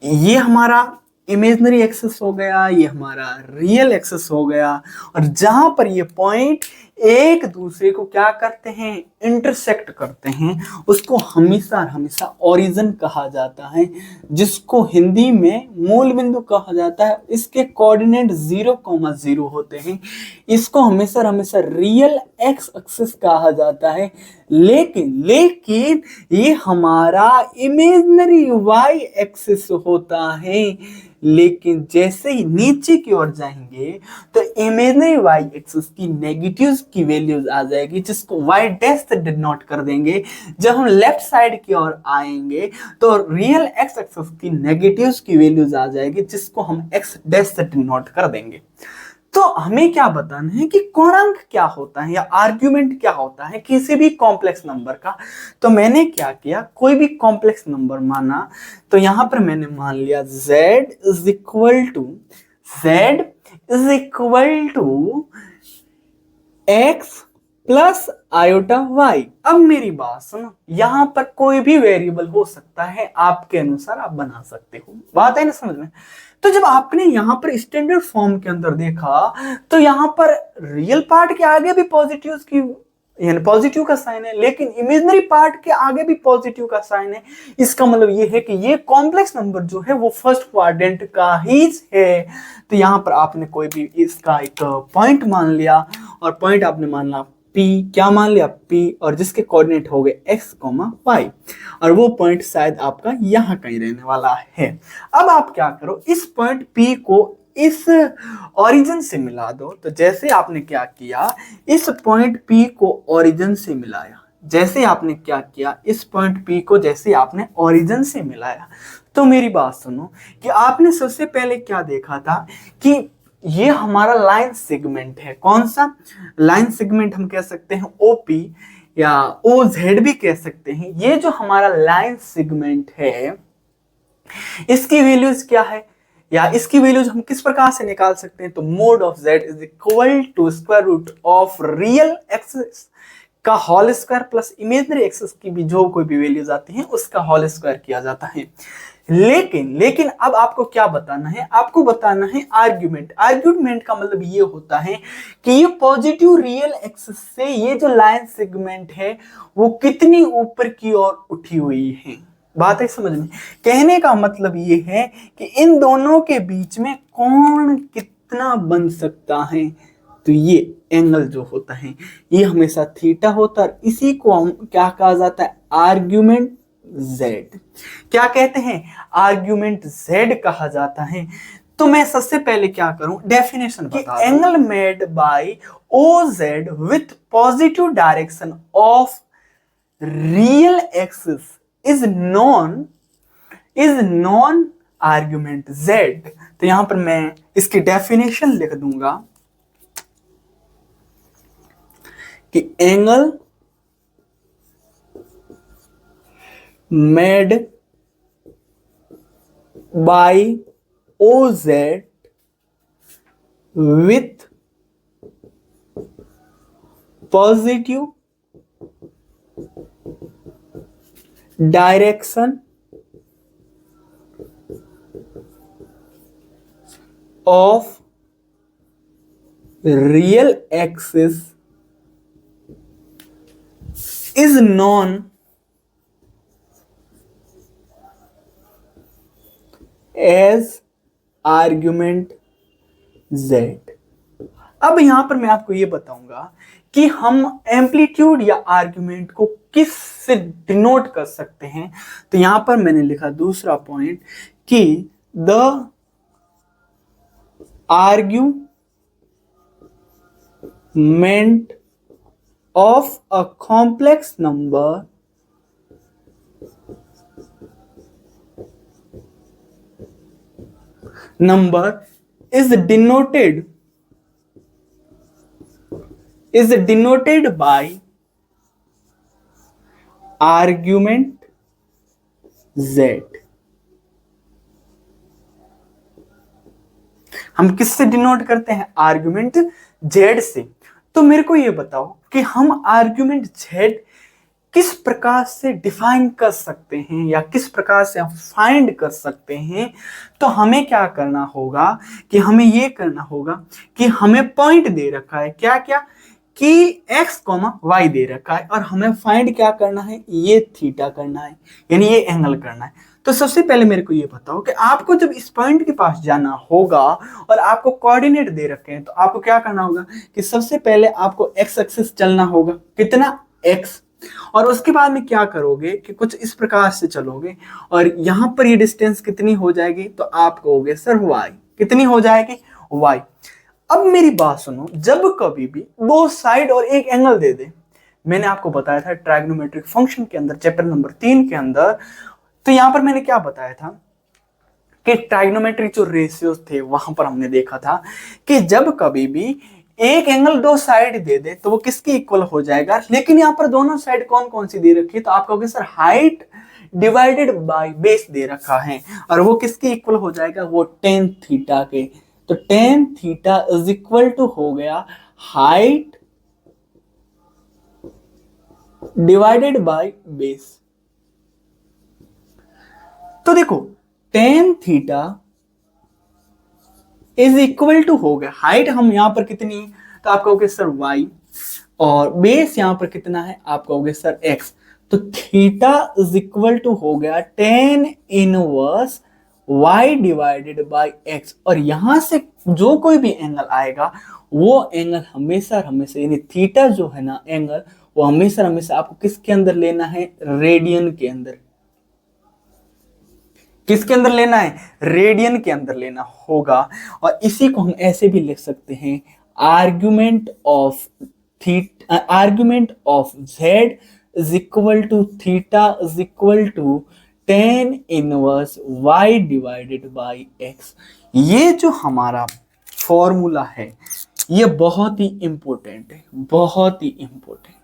ये हमारा इमेजिनरी एक्सिस हो गया, ये हमारा रियल एक्सिस हो गया, और जहां पर ये पॉइंट एक दूसरे को क्या करते हैं, इंटरसेक्ट करते हैं, उसको हमेशा हमेशा ओरिजिन कहा जाता है, जिसको हिंदी में मूल बिंदु कहा जाता है। इसके कोऑर्डिनेट 0,0 होते हैं। इसको हमेशा हमेशा रियल एक्स एक्सिस कहा जाता है। लेकिन ये हमारा इमेजिनरी वाई एक्सिस होता है। लेकिन जैसे ही नीचे की ओर जाएंगे तो इमेजिनरी वाई एक्सिस की नेगेटिव्स की वैल्यूज आ जाएगी, जिसको वाई डैश से डिनोट कर देंगे। जब हम लेफ्ट साइड की ओर आएंगे तो रियल एक्स एक्सिस की नेगेटिव्स की वैल्यूज आ जाएगी, जिसको हम एक्स डैश से डिनोट कर देंगे। तो हमें क्या बताना है कि कोणांक क्या होता है या आर्ग्यूमेंट क्या होता है किसी भी कॉम्प्लेक्स नंबर का। तो मैंने क्या किया, कोई भी कॉम्प्लेक्स नंबर माना, तो यहां पर मैंने मान लिया z is equal to x plus iota y। अब मेरी बात सुनो, यहां पर कोई भी वेरिएबल हो सकता है, आपके अनुसार आप बना सकते हो, बात है ना समझ में। तो जब आपने यहां पर स्टैंडर्ड फॉर्म के अंदर देखा तो यहां पर रियल पार्ट के आगे भी पॉजिटिव की यानी पॉजिटिव का साइन है, लेकिन इमेजिनरी पार्ट के आगे भी पॉजिटिव का साइन है। इसका मतलब ये है कि ये कॉम्प्लेक्स नंबर जो है वो फर्स्ट क्वाड्रेंट का ही है। तो यहां पर आपने कोई भी इसका एक पॉइंट मान लिया, और पॉइंट आपने मानना P, क्या मान लिया P, और जिसके कोऑर्डिनेट हो गए x, y, और वो पॉइंट शायद आपका यहां कहीं रहने वाला है। अब आप क्या करो, इस पॉइंट P को इस ओरिजिन से मिला दो। तो जैसे आपने क्या किया, इस पॉइंट P को ओरिजिन से मिलाया, जैसे आपने क्या किया, इस पॉइंट P को जैसे आपने ओरिजिन से मिलाया, तो मेरी बात सुनो कि आपने सबसे पहले क्या देखा था कि ये हमारा लाइन सेगमेंट है। कौन सा लाइन सेगमेंट, हम कह सकते हैं OP या OZ भी कह सकते हैं। ये जो हमारा लाइन सेगमेंट है, इसकी वैल्यूज क्या है, या इसकी वैल्यूज हम किस प्रकार से निकाल सकते हैं। तो mod of z is equal to square root of real axis का whole square plus imaginary axis की भी जो कोई भी वैल्यूज आती हैं उसका होल स्क्वायर किया जाता है। लेकिन अब आपको क्या बताना है, आपको बताना है आर्ग्यूमेंट। आर्ग्यूमेंट का मतलब ये होता है कि ये पॉजिटिव रियल एक्सिस से ये जो लाइन सेगमेंट है वो कितनी ऊपर की ओर उठी हुई है। बात है समझ में? कहने का मतलब ये है कि इन दोनों के बीच में कौन कितना बन सकता है। तो ये एंगल जो होता है ये हमेशा थीटा होता है, और इसी को हम क्या कहा जाता है, आर्ग्यूमेंट जेड। क्या कहते हैं, आर्ग्यूमेंट जेड कहा जाता है। तो मैं सबसे पहले क्या करूं, डेफिनेशन बता दूं। Angle made by O Z with positive direction of real axis is non argument Z. तो यहां पर मैं इसकी डेफिनेशन लिख दूंगा कि angle made by OZ with positive direction of real axis is known as argument Z. अब यहां पर मैं आपको यह बताऊंगा कि हम एम्पलीट्यूड या आर्ग्यूमेंट को किस से डिनोट कर सकते हैं। तो यहां पर मैंने लिखा दूसरा पॉइंट कि the argument of a complex number is denoted by argument z। हम किससे डिनोट करते हैं, आर्ग्यूमेंट z से। तो मेरे को ये बताओ कि हम आर्ग्यूमेंट z किस प्रकार से डिफाइन कर सकते हैं या किस प्रकार से हम फाइंड कर सकते हैं। तो हमें क्या करना होगा कि हमें ये करना होगा कि हमें पॉइंट दे रखा है, क्या क्या कि x, y दे रखा है, और हमें फाइंड क्या करना है, ये थीटा करना है, यानी ये एंगल करना है। तो सबसे पहले मेरे को ये बताओ कि आपको जब इस पॉइंट के पास जाना होगा और आपको कोऑर्डिनेट दे रखे हैं, तो आपको क्या करना होगा कि सबसे पहले आपको x एक्सिस चलना होगा, कितना, x। और उसके बाद में क्या करोगे कि कुछ इस प्रकार से चलोगे और यहां पर ये डिस्टेंस कितनी हो जाएगी, तो आप कहोगे सर y कितनी हो जाएगी, y। अब मेरी बात सुनो, जब कभी भी दो साइड और एक एंगल दे दे, मैंने आपको बताया था ट्राइगोनोमेट्रिक फंक्शन के अंदर चैप्टर नंबर 3 के अंदर, तो यहां पर मैंने क्या बताया था कि ट्राइगोनोमेट्रिक जो रेशियोज थे वहां पर हमने देखा था कि जब कभी भी एक एंगल दो साइड दे दे तो वो किसके इक्वल हो जाएगा। लेकिन यहाँ पर दोनों साइड कौन कौन सी दे रखी है, तो आप कहोगे sir height divided by base दे रखा है, और वो किसके इक्वल हो जाएगा, वो टेन थीटा के। तो tan theta is equal to हो गया हाइट डिवाइडेड बाय बेस। तो देखो tan theta is equal to हो गया हाइट, हम यहां पर कितनी, तो आप कहोगे सर y, और बेस यहां पर कितना है, आप कहोगे सर x। तो थीटा इज इक्वल टू हो गया ten inverse y divided by x, और यहां से जो कोई भी एंगल आएगा वो एंगल हमेशा यानी थीटा जो है ना एंगल, वो हमेशा आपको किसके अंदर लेना है, रेडियन के अंदर। किसके अंदर लेना है, रेडियन के अंदर लेना होगा। और इसी को हम ऐसे भी लिख सकते हैं, argument of z is equal to theta is equal to tan inverse y divided by x। ये जो हमारा फॉर्मूला है ये बहुत ही इंपॉर्टेंट है, बहुत ही इंपॉर्टेंट।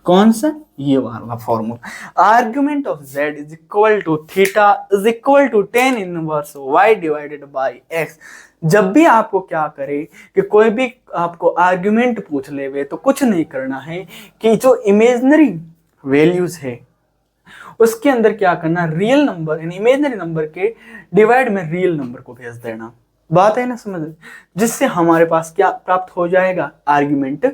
कौन सा, ये वाला formula, argument of z is equal to theta is equal to tan inverse y divided by x। जब भी आपको क्या करे कि कोई भी आपको आर्ग्यूमेंट पूछ लेवे, तो कुछ नहीं करना है कि जो इमेजिनरी वैल्यूज है उसके अंदर क्या करना, रियल नंबर यानी इमेजिनरी नंबर के डिवाइड में रियल नंबर को भेज देना। बात है ना समझ, जिससे हमारे पास क्या प्राप्त हो जाएगा, आर्ग्यूमेंट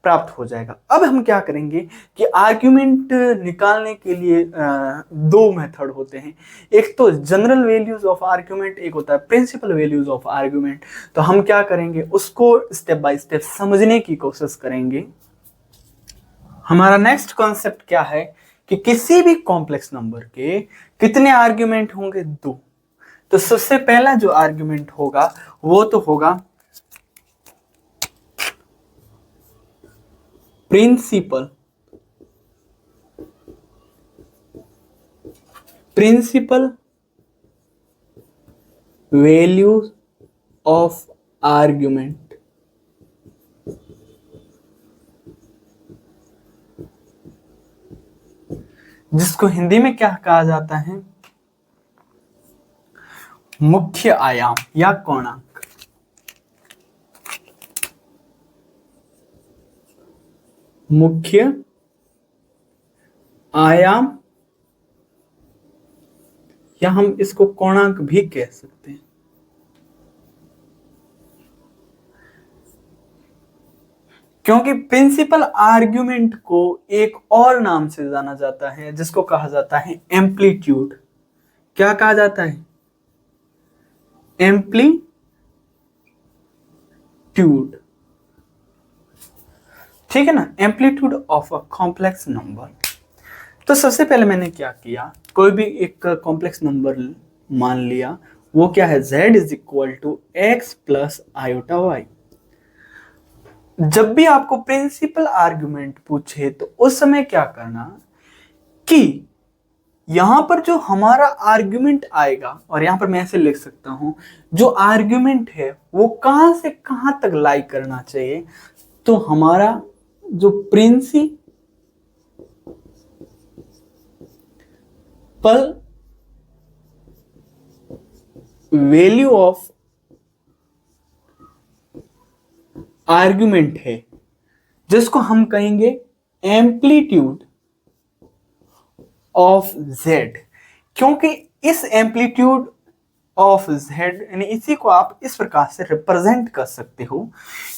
प्राप्त हो जाएगा। अब हम क्या करेंगे कि आर्ग्यूमेंट निकालने के लिए दो मेथड होते हैं, एक तो जनरल वैल्यूज ऑफ आर्ग्यूमेंट, एक होता है प्रिंसिपल वैल्यूज ऑफ आर्ग्यूमेंट। तो हम क्या करेंगे, उसको स्टेप बाय स्टेप समझने की कोशिश करेंगे। हमारा नेक्स्ट कॉन्सेप्ट क्या है कि किसी भी कॉम्प्लेक्स नंबर के कितने आर्ग्यूमेंट होंगे, दो। तो सबसे पहला जो आर्ग्यूमेंट होगा वो तो होगा प्रिंसिपल वैल्यूज ऑफ आर्ग्यूमेंट। जिसको हिंदी में क्या कहा जाता है, मुख्य आयाम या कोणांक। मुख्य आयाम या हम इसको कोणांक भी कह सकते हैं। क्योंकि प्रिंसिपल आर्ग्यूमेंट को एक और नाम से जाना जाता है जिसको कहा जाता है एम्पलीट्यूड। क्या कहा जाता है, एम्पलीट्यूड। ठीक है ना, amplitude of a complex number. तो सबसे पहले मैंने क्या किया, कोई भी एक कॉम्प्लेक्स नंबर मान लिया, वो क्या है, z is equal to x plus iota Y. जब भी आपको प्रिंसिपल आर्गुमेंट पूछे तो उस समय क्या करना कि यहां पर जो हमारा आर्गुमेंट आएगा, और यहां पर मैं ऐसे लिख सकता हूं, जो आर्गुमेंट है वो कहां से कहां तक लाई करना चाहिए। तो हमारा जो प्रिंसिपल वैल्यू ऑफ आर्गुमेंट है, जिसको हम कहेंगे एम्पलीट्यूड ऑफ z। क्योंकि इस एम्पलीट्यूड ऑफ z यानी इसी को आप इस प्रकार से रिप्रेजेंट कर सकते हो,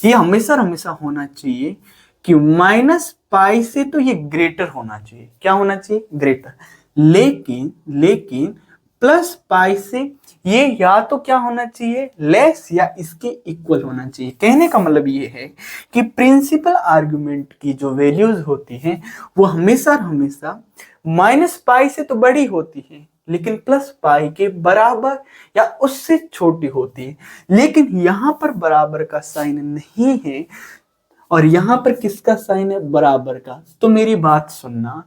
ये हमेशा होना चाहिए कि माइनस पाई से तो ये ग्रेटर होना चाहिए। क्या होना चाहिए, ग्रेटर। लेकिन प्लस पाई से ये या तो क्या होना चाहिए, लेस या इसके इक्वल होना चाहिए। कहने का मतलब ये है कि प्रिंसिपल आर्गुमेंट की जो वैल्यूज होती हैं वो हमेशा माइनस पाई से तो बड़ी होती है, लेकिन प्लस पाई के बराबर या उससे छोटी होती है। लेकिन यहां पर बराबर का साइन नहीं है, और यहां पर किसका साइन है, बराबर का। तो मेरी बात सुनना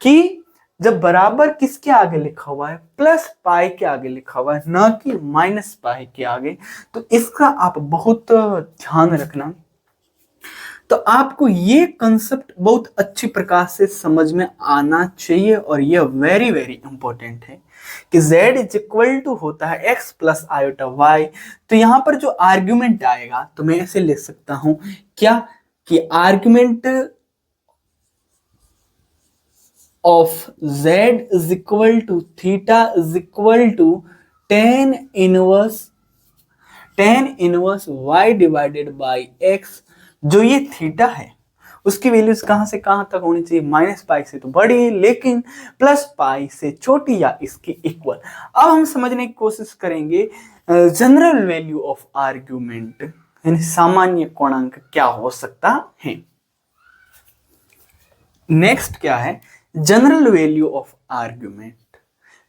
कि जब बराबर किसके आगे लिखा हुआ है, प्लस पाई के आगे लिखा हुआ है, ना कि माइनस पाई के आगे। तो इसका आप बहुत ध्यान रखना। तो आपको ये कंसेप्ट बहुत अच्छी प्रकार से समझ में आना चाहिए, और ये वेरी इंपॉर्टेंट है कि z इज इक्वल टू होता है x प्लस आयोटा y। तो यहां पर जो आर्ग्यूमेंट आएगा तो मैं ऐसे लिख सकता हूं क्या, कि argument of z is equal to theta is equal to tan inverse y divided by x। जो ये थीटा है उसकी वैल्यूज कहां से कहां तक होनी चाहिए, माइनस पाई से तो बड़ी, लेकिन प्लस पाई से छोटी या इसके इक्वल। अब हम समझने की कोशिश करेंगे जनरल वैल्यू ऑफ आर्ग्यूमेंट यानी सामान्य कोणांक क्या हो सकता है। नेक्स्ट क्या है, जनरल वैल्यू ऑफ आर्ग्यूमेंट।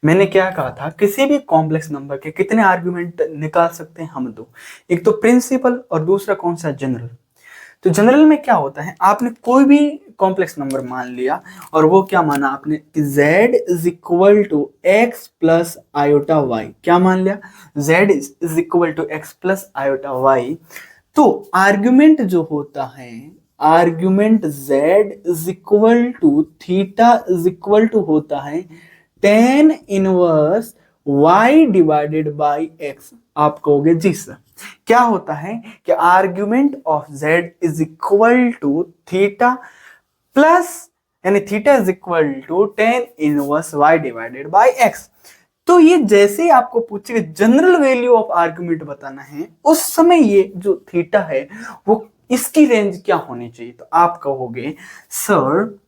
मैंने क्या कहा था, किसी भी कॉम्प्लेक्स नंबर के कितने आर्ग्यूमेंट निकाल सकते हैं हम, दो। एक तो प्रिंसिपल और दूसरा कौन सा, जनरल। तो जनरल में क्या होता है, आपने कोई भी कॉम्प्लेक्स नंबर मान लिया और वो क्या माना आपने कि z is equal to x plus iota y. क्या मान लिया, z is equal to x plus iota y. तो आर्ग्यूमेंट जो होता है, argument z is equal to theta is equal to होता है tan inverse y divided by x। आप कहोगे जी सर क्या होता है कि argument of z is equal to theta plus यानी theta is equal to tan inverse y divided by x। तो ये जैसे ही आपको पूछेगा जनरल वैल्यू ऑफ आर्गुमेंट बताना है, उस समय ये जो थीटा है वो इसकी रेंज क्या होनी चाहिए, तो आप कहोगे सर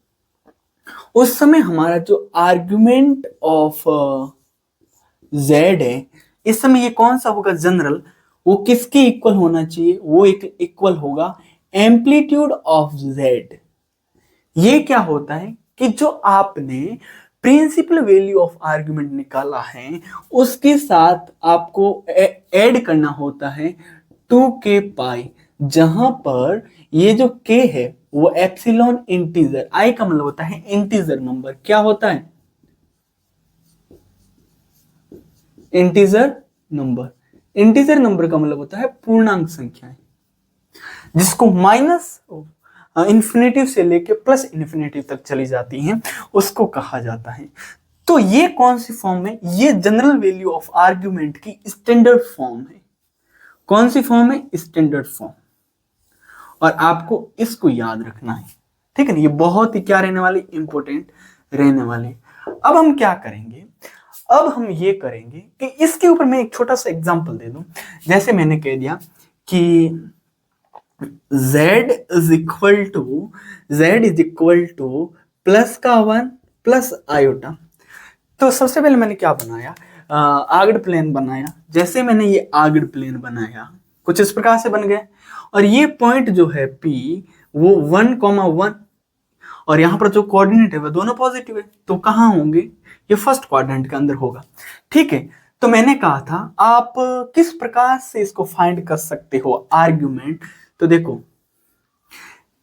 उस समय हमारा जो आर्गुमेंट ऑफ z है, इस समय ये कौन सा होगा जनरल, वो किसके इक्वल होना चाहिए, वो एक इक्वल होगा एम्पलीट्यूड ऑफ z। ये क्या होता है कि जो आपने प्रिंसिपल वैल्यू ऑफ आर्गुमेंट निकाला है उसके साथ आपको ऐड करना होता है 2k पाई, जहां पर ये जो k है वो एप्सिलॉन इंटीजर, i का मतलब होता है इंटीजर नंबर, क्या होता है इंटीजर नंबर। इंटीजर नंबर का मतलब होता है पूर्णांक संख्याएं, जिसको माइनस इन्फिनेटिव से लेके प्लस इन्फिनेटिव तक चली जाती हैं, उसको कहा जाता है। तो ये कौन सी फॉर्म है, ये जनरल वैल्यू ऑफ आर्गुमेंट की स्टैंडर्ड फॉर्म है। कौन सी फॉर्म है, स्टैंडर्ड फॉर्म, और आपको इसको याद रखना है, ठीक है ना। ये बहुत ही क्या रहने वाली, इंपॉर्टेंट रहने वाली। अब हम क्या करेंगे, अब हम ये करेंगे कि इसके ऊपर मैं एक छोटा सा एग्जांपल दे दूं। जैसे मैंने कह दिया कि z is equal two plus का 1 प्लस आयोटा। तो सबसे पहले मैंने क्या बनाया, आगड़ प्लेन बनाया। जैसे मैंने ये आगड़ प्लेन बनाया कुछ इस प्रकार से बन गया, और ये पॉइंट जो है P वो 1,1, और यहाँ पर जो कोऑर्डिनेट है वो दोनों पॉजिटिव है, तो कहाँ होंगे, ये फर्स्ट क्वाड्रेंट के अंदर होगा, ठीक है। तो मैंने कहा था आप किस प्रकार से इसको फाइंड कर सकते हो आर्ग्यूमेंट। तो देखो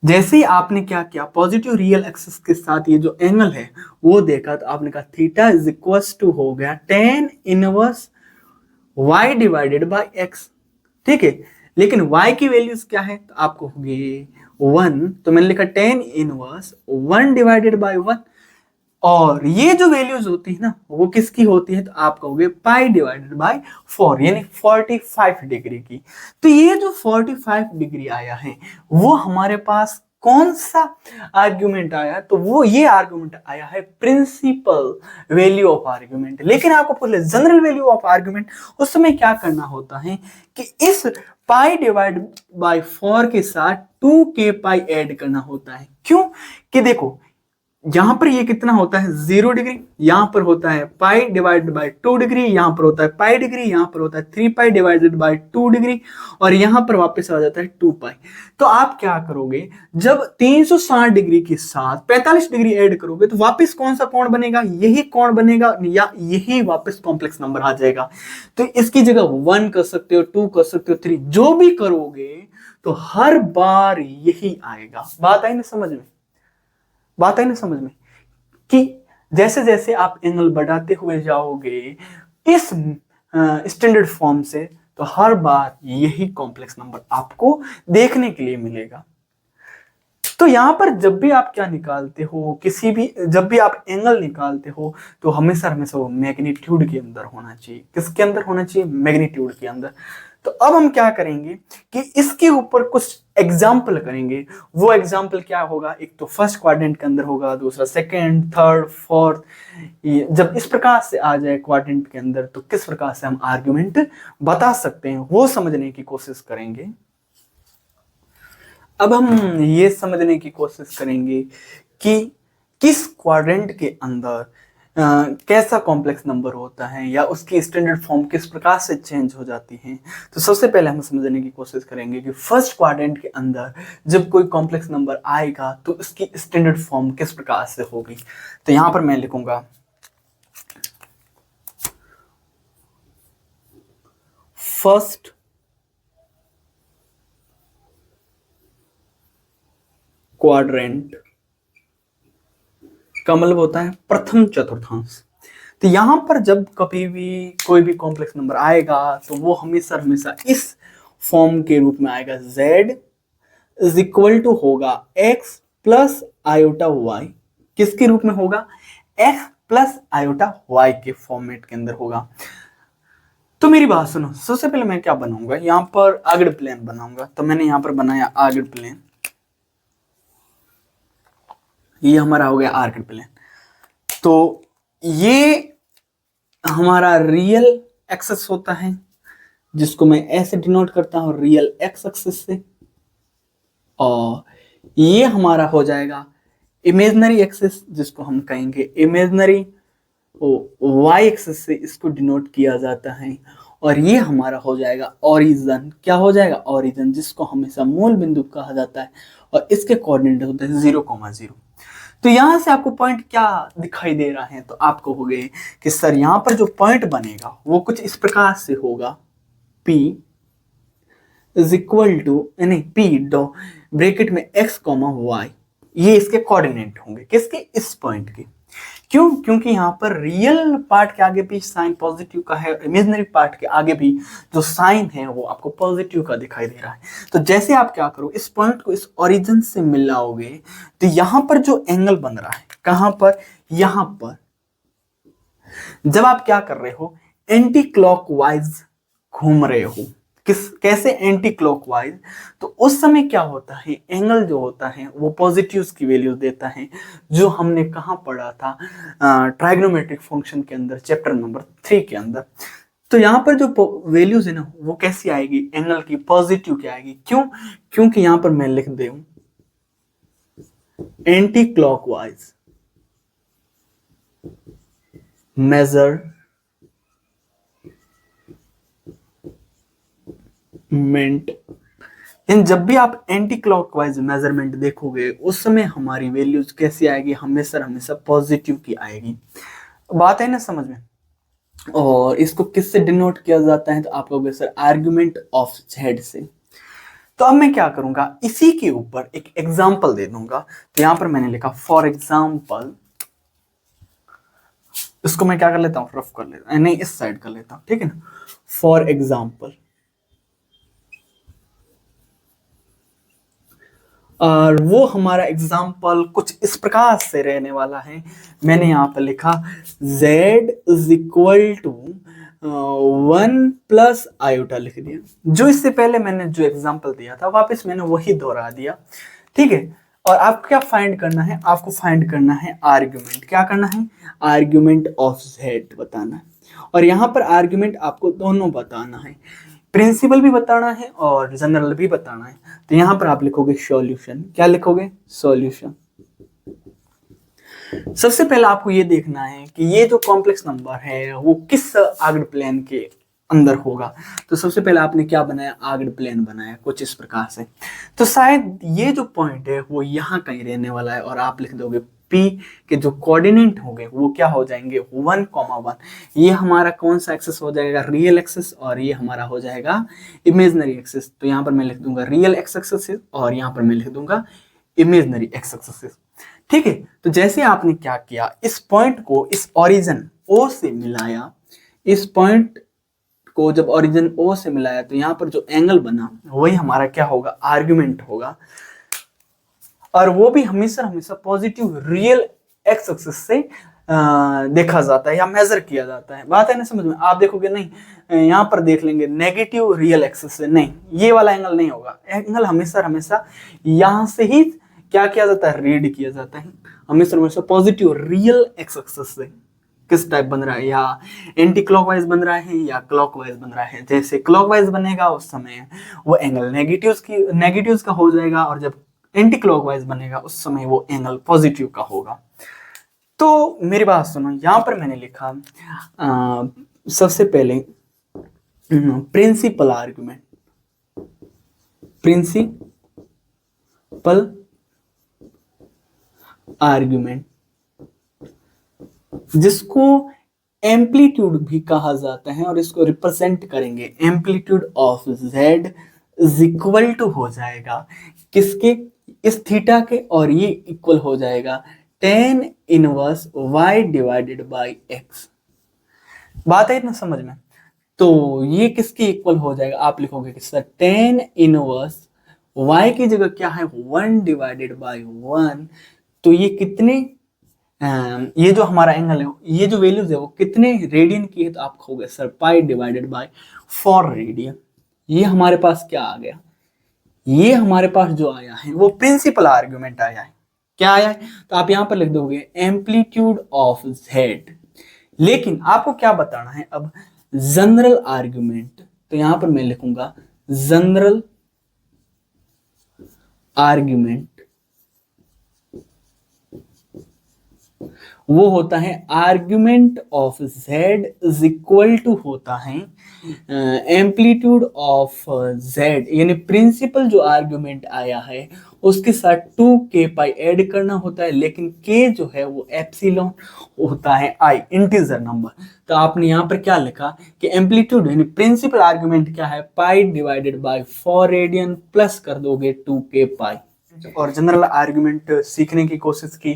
जैसे ही आपने क्या किया, पॉजिटिव रियल एक्सिस के साथ ये जो एंगल है वो देखा, तो आपने कहा थीटा इज इक्वल टू हो गया tan inverse y divided by x, ठीक है। लेकिन y की वैल्यूज क्या है, तो आपको होगी 1, तो मैंने लिखा tan इनवर्स 1 डिवाइडेड बाय 1, और ये जो वैल्यूज होती है ना वो किसकी होती है, तो आप कहोगे पाई डिवाइडेड बाय 4, यानी 45 डिग्री की। तो ये जो 45 डिग्री आया है वो हमारे पास कौन सा आर्गुमेंट आया, तो वो ये आर्गुमेंट आया है प्रिंसिपल वैल्यू ऑफ आर्गुमेंट। लेकिन आपको पहले जनरल वैल्यू ऑफ आर्गुमेंट, उस समय क्या करना होता है कि इस पाई डिवाइड बाय 4 के साथ 2k पाई ऐड करना होता है। क्यों कि देखो यहां पर ये कितना होता है 0 डिग्री, यहां पर होता है पाई डिवाइडेड बाय 2 डिग्री, यहां पर होता है पाई डिग्री, यहां पर होता है 3 पाई डिवाइडेड बाय 2 डिग्री, और यहां पर वापस आ जाता है 2 पाई। तो आप क्या करोगे, जब 360 डिग्री के साथ 45 डिग्री ऐड करोगे तो वापस कौन सा कोण बनेगा, यही कोण बनेगा, या यही वापस कॉम्प्लेक्स नंबर आ जाएगा। तो इसकी जगह 1 कर सकते हो, 2 कर सकते हो, 3, जो भी करोगे तो हर बार यही आएगा। बात आई ना समझ में, बात है ना समझ में, कि जैसे जैसे आप एंगल बढ़ाते हुए जाओगे इस स्टैंडर्ड फॉर्म से, तो हर बार यही कॉम्प्लेक्स नंबर आपको देखने के लिए मिलेगा। तो यहां पर जब भी आप क्या निकालते हो, किसी भी जब भी आप एंगल निकालते हो, तो हमेशा हमेशा वो मैग्नीट्यूड के अंदर होना चाहिए। किसके अंदर होना चाहिए, मैग्नीट्यूड के अंदर। तो अब हम क्या करेंगे कि इसके ऊपर कुछ एग्जाम्पल करेंगे। वो एग्जाम्पल क्या होगा, एक तो फर्स्ट क्वाड्रेंट के अंदर होगा, दूसरा सेकंड, थर्ड, फोर्थ। जब इस प्रकार से आ जाए क्वाड्रेंट के अंदर, तो किस प्रकार से हम आर्ग्यूमेंट बता सकते हैं वो समझने की कोशिश करेंगे। अब हम ये समझने की कोशिश करेंगे कि किस क्वाड्रेंट के अंदर कैसा कॉम्प्लेक्स नंबर होता है, या उसकी स्टैंडर्ड फॉर्म किस प्रकार से चेंज हो जाती है। तो सबसे पहले हम समझने की कोशिश करेंगे कि फर्स्ट क्वाड्रेंट के अंदर जब कोई कॉम्प्लेक्स नंबर आएगा तो उसकी स्टैंडर्ड फॉर्म किस प्रकार से होगी। तो यहां पर मैं लिखूंगा फर्स्ट क्वाड्रेंट का मतलब होता है प्रथम चतुर्थांश। तो यहां पर जब कभी भी कोई भी कॉम्प्लेक्स नंबर आएगा तो वो हमेशा हमेशा इस फॉर्म के रूप में आएगा, z इज इक्वल टू होगा x प्लस आयोटा y। किसके रूप में होगा, x प्लस आयोटा y के फॉर्मेट के अंदर होगा। तो मेरी बात सुनो, सबसे पहले मैं क्या बनाऊंगा, यहां पर आगड़ प्लेन बनाऊंगा। तो मैंने यहां पर बनाया आगड़ प्लेन, ये हमारा हो गया आर्क्ड प्लेन। तो ये हमारा रियल एक्सिस होता है, जिसको मैं ऐसे डिनोट करता हूं रियल एक्स एक्सिस से, और ये हमारा हो जाएगा इमेजिनरी एक्सिस, जिसको हम कहेंगे इमेजिनरी वाई एक्सिस से इसको डिनोट किया जाता है। और ये हमारा हो जाएगा ओरिजिन। क्या हो जाएगा? ओरिजिन, जिसको हमेशा मूल बिंदु कहा जाता है, और इसके कोऑर्डिनेट होते हैं 0,0। तो यहां से आपको पॉइंट क्या दिखाई दे रहा है? तो आपको हो गए कि सर यहां पर जो पॉइंट बनेगा वो कुछ इस प्रकार से होगा, P इज इक्वल टू, नहीं, P डॉ ब्रैकेट में x, y, ये इसके कोऑर्डिनेट होंगे। किसके? इस पॉइंट के। क्यों? क्योंकि यहाँ पर रियल पार्ट के आगे भी साइन पॉजिटिव का है, इमेजिनरी पार्ट के आगे भी जो साइन है वो आपको पॉजिटिव का दिखाई दे रहा है। तो जैसे आप क्या करो, इस पॉइंट को इस ओरिजिन से मिलाओगे, तो यहाँ पर जो एंगल बन रहा है, कहां पर? यहाँ पर। जब आप क्या कर रहे हो, एंटी क्लॉकवाइज घूम रहे हो, कैसे? Anti clockwise. तो उस समय क्या होता है, एंगल जो होता है वो पॉजिटिव्स की वैल्यू देता है, जो हमने कहाँ पढ़ा था? ट्राइग्नोमेट्रिक फंक्शन के अंदर, चैप्टर नंबर 3 के अंदर। तो यहाँ पर जो वैल्यूज है ना, वो कैसी आएगी? एंगल की पॉजिटिव की आएगी। क्यों? क्योंकि यहाँ पर मैं लिख दे एंटी क्लॉकवाइज मेजरमेंट, जब भी आप एंटी क्लॉकवाइज मेजरमेंट देखोगे उस समय हमारी वैल्यूज कैसी आएगी? हमेशा पॉजिटिव की आएगी। बात है ना समझ में? और इसको किससे डिनोट किया जाता है? तो आप लोग सर आर्गुमेंट ऑफ जेड से। तो अब मैं क्या करूंगा, इसी के ऊपर एक एग्जाम्पल दे दूंगा। तो यहां पर मैंने लिखा फॉर एग्जाम्पल, इसको मैं क्या कर लेता हूँ, रफ कर लेता हूँ, नहीं इस साइड कर लेता हूँ, ठीक है ना। फॉर एग्जाम्पल, और वो हमारा एग्जाम्पल कुछ इस प्रकार से रहने वाला है। मैंने यहाँ पर लिखा z is equal to 1 plus iota लिख दिया। जो इससे पहले मैंने जो एग्जाम्पल दिया था वापस मैंने वही दोहरा दिया, ठीक है। और आपको क्या फाइंड करना है? आपको फाइंड करना है आर्ग्यूमेंट। क्या करना है? आर्ग्यूमेंट ऑफ z बताना है। और यहाँ पर आर्ग्यूमेंट आपको दोनों बताना है, प्रिंसिपल भी बताना है और जनरल भी बताना है। तो यहां पर आप लिखोगे सॉल्यूशन। क्या लिखोगे? सॉल्यूशन। सबसे पहले आपको ये देखना है कि ये जो कॉम्प्लेक्स नंबर है वो किस आर्क्ड प्लेन के अंदर होगा। तो सबसे पहले आपने क्या बनाया? आर्क्ड प्लेन बनाया कुछ इस प्रकार से। तो शायद ये जो पॉइंट है वो यहाँ कहीं रहने वाला है, और आप लिख दोगे P के जो कोऑर्डिनेट होंगे वो क्या हो जाएंगे? 1,1। ये हमारा कौन सा एक्सिस हो जाएगा? Real axis. और ये हमारा हो जाएगा इमेजिनरी एक्सिस। तो यहाँ पर मैं लिख दूंगा रियल एक्स एक्सिस, और यहाँ पर मैं लिख दूंगा इमेजिनरी एक्स एक्सिस, ठीक है। तो जैसे आपने क्या किया, इस पॉइंट को इस ओरिजिन O से मिलाया, इस पॉइंट को जब ओरिजिन O से मिलाया तो यहाँ पर जो एंगल बना वही हमारा क्या होगा? आर्ग्यूमेंट होगा। और वो भी हमेशा पॉजिटिव रियल एक्स एक्सिस से देखा जाता है या मेजर किया जाता है। बात है ना समझ में? आप देखोगे नहीं, यहाँ पर देख लेंगे नेगेटिव रियल एक्सिस से, नहीं, ये वाला एंगल नहीं होगा। एंगल हमेशा यहाँ से ही क्या किया जाता है? रीड किया जाता है। हमेशा पॉजिटिव रियल एक्स एक्सिस से किस टाइप बन रहा है, या एंटी क्लॉकवाइज बन रहा है या क्लॉकवाइज बन रहा है। जैसे क्लॉकवाइज बनेगा उस समय वो एंगल नेगेटिव्स का हो जाएगा, और जब एंटी क्लॉकवाइज बनेगा उस समय वो एंगल पॉजिटिव का होगा। तो मेरी बात सुनो, यहां पर मैंने लिखा सबसे पहले प्रिंसिपल आर्गुमेंट, जिसको एम्पलीट्यूड भी कहा जाता है, और इसको रिप्रेजेंट करेंगे amplitude of z is equal to हो जाएगा किसके? इस थीटा के, और ये इक्वल हो जाएगा tan inverse y divided by x। बात है इतना समझ में? तो ये किसके इक्वल हो जाएगा? आप लिखोगे कि सर tan इनवर्स y की जगह क्या है? 1 डिवाइडेड बाय 1। तो ये कितने, ये जो हमारा एंगल है, ये जो वैल्यूज है वो कितने रेडियन की है? तो आप कहोगे sir pi divided by 4 radian. ये हमारे पास क्या आ गया? ये हमारे पास जो आया है वो प्रिंसिपल आर्गुमेंट आया है। क्या आया है? तो आप यहां पर लिख दोगे एम्पलीट्यूड ऑफ जेड। लेकिन आपको क्या बताना है अब, जनरल आर्ग्यूमेंट। तो यहां पर मैं लिखूंगा जनरल आर्ग्यूमेंट, वो होता है argument of Z is equal to होता है एम्पलीट्यूड ऑफ जेड, यानी प्रिंसिपल जो आर्ग्यूमेंट आया है उसके साथ 2k पाई ऐड करना होता है, लेकिन k जो है वो एप्सिलॉन होता है आई, इंटीजर नंबर। तो आपने यहाँ पर क्या लिखा कि एम्पलीट्यूड यानी प्रिंसिपल आर्ग्यूमेंट क्या है, पाई डिवाइडेड बाय 4 रेडियन प्लस कर दोगे 2k पाई। और जनरल आर्ग्यूमेंट सीखने की कोशिश की।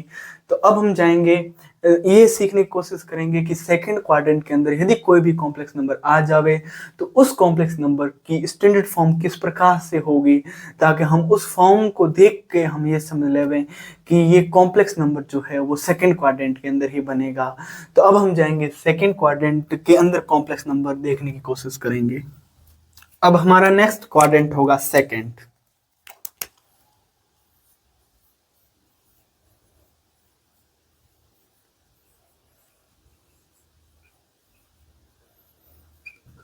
तो अब हम जाएंगे ये सीखने की कोशिश करेंगे कि सेकंड क्वाड्रेंट के अंदर यदि कोई भी कॉम्प्लेक्स नंबर आ जावे तो उस कॉम्प्लेक्स नंबर की स्टैंडर्ड फॉर्म किस प्रकार से होगी, ताकि हम उस फॉर्म को देख के हम ये समझ लेवें कि ये कॉम्प्लेक्स नंबर जो है वो सेकंड क्वाड्रेंट के अंदर ही बनेगा। तो अब हम जाएंगे सेकंड क्वाड्रेंट के अंदर कॉम्प्लेक्स नंबर देखने की कोशिश करेंगे। अब हमारा नेक्स्ट क्वाड्रेंट होगा सेकंड।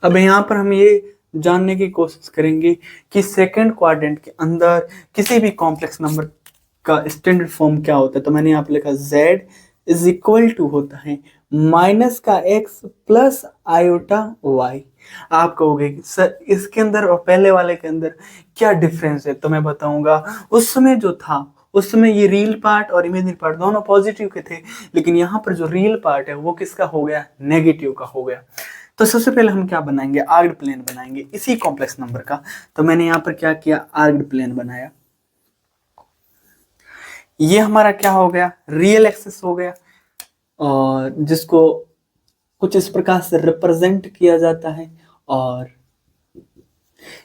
अब यहाँ पर हम ये जानने की कोशिश करेंगे कि सेकंड क्वाड्रेंट के अंदर किसी भी कॉम्प्लेक्स नंबर का स्टैंडर्ड फॉर्म क्या होता है। तो मैंने यहाँ पे लिखा z इज इक्वल टू होता है माइनस का x प्लस आयोटा y। आप कहोगे कि सर इसके अंदर और पहले वाले के अंदर क्या डिफरेंस है, तो मैं बताऊंगा। उस समय जो था उस समय ये रियल पार्ट और इमेजिनरी पार्ट दोनों पॉजिटिव के थे, लेकिन यहाँ पर जो रियल पार्ट है वो किसका हो गया, नेगेटिव का हो गया। तो सबसे पहले हम क्या बनाएंगे, आर्क्ड प्लेन बनाएंगे इसी कॉम्प्लेक्स नंबर का। तो मैंने यहाँ पर क्या किया, आर्क्ड प्लेन बनाया। ये हमारा क्या हो गया, रियल एक्सिस हो गया, और जिसको कुछ इस प्रकार से रिप्रेजेंट किया जाता है। और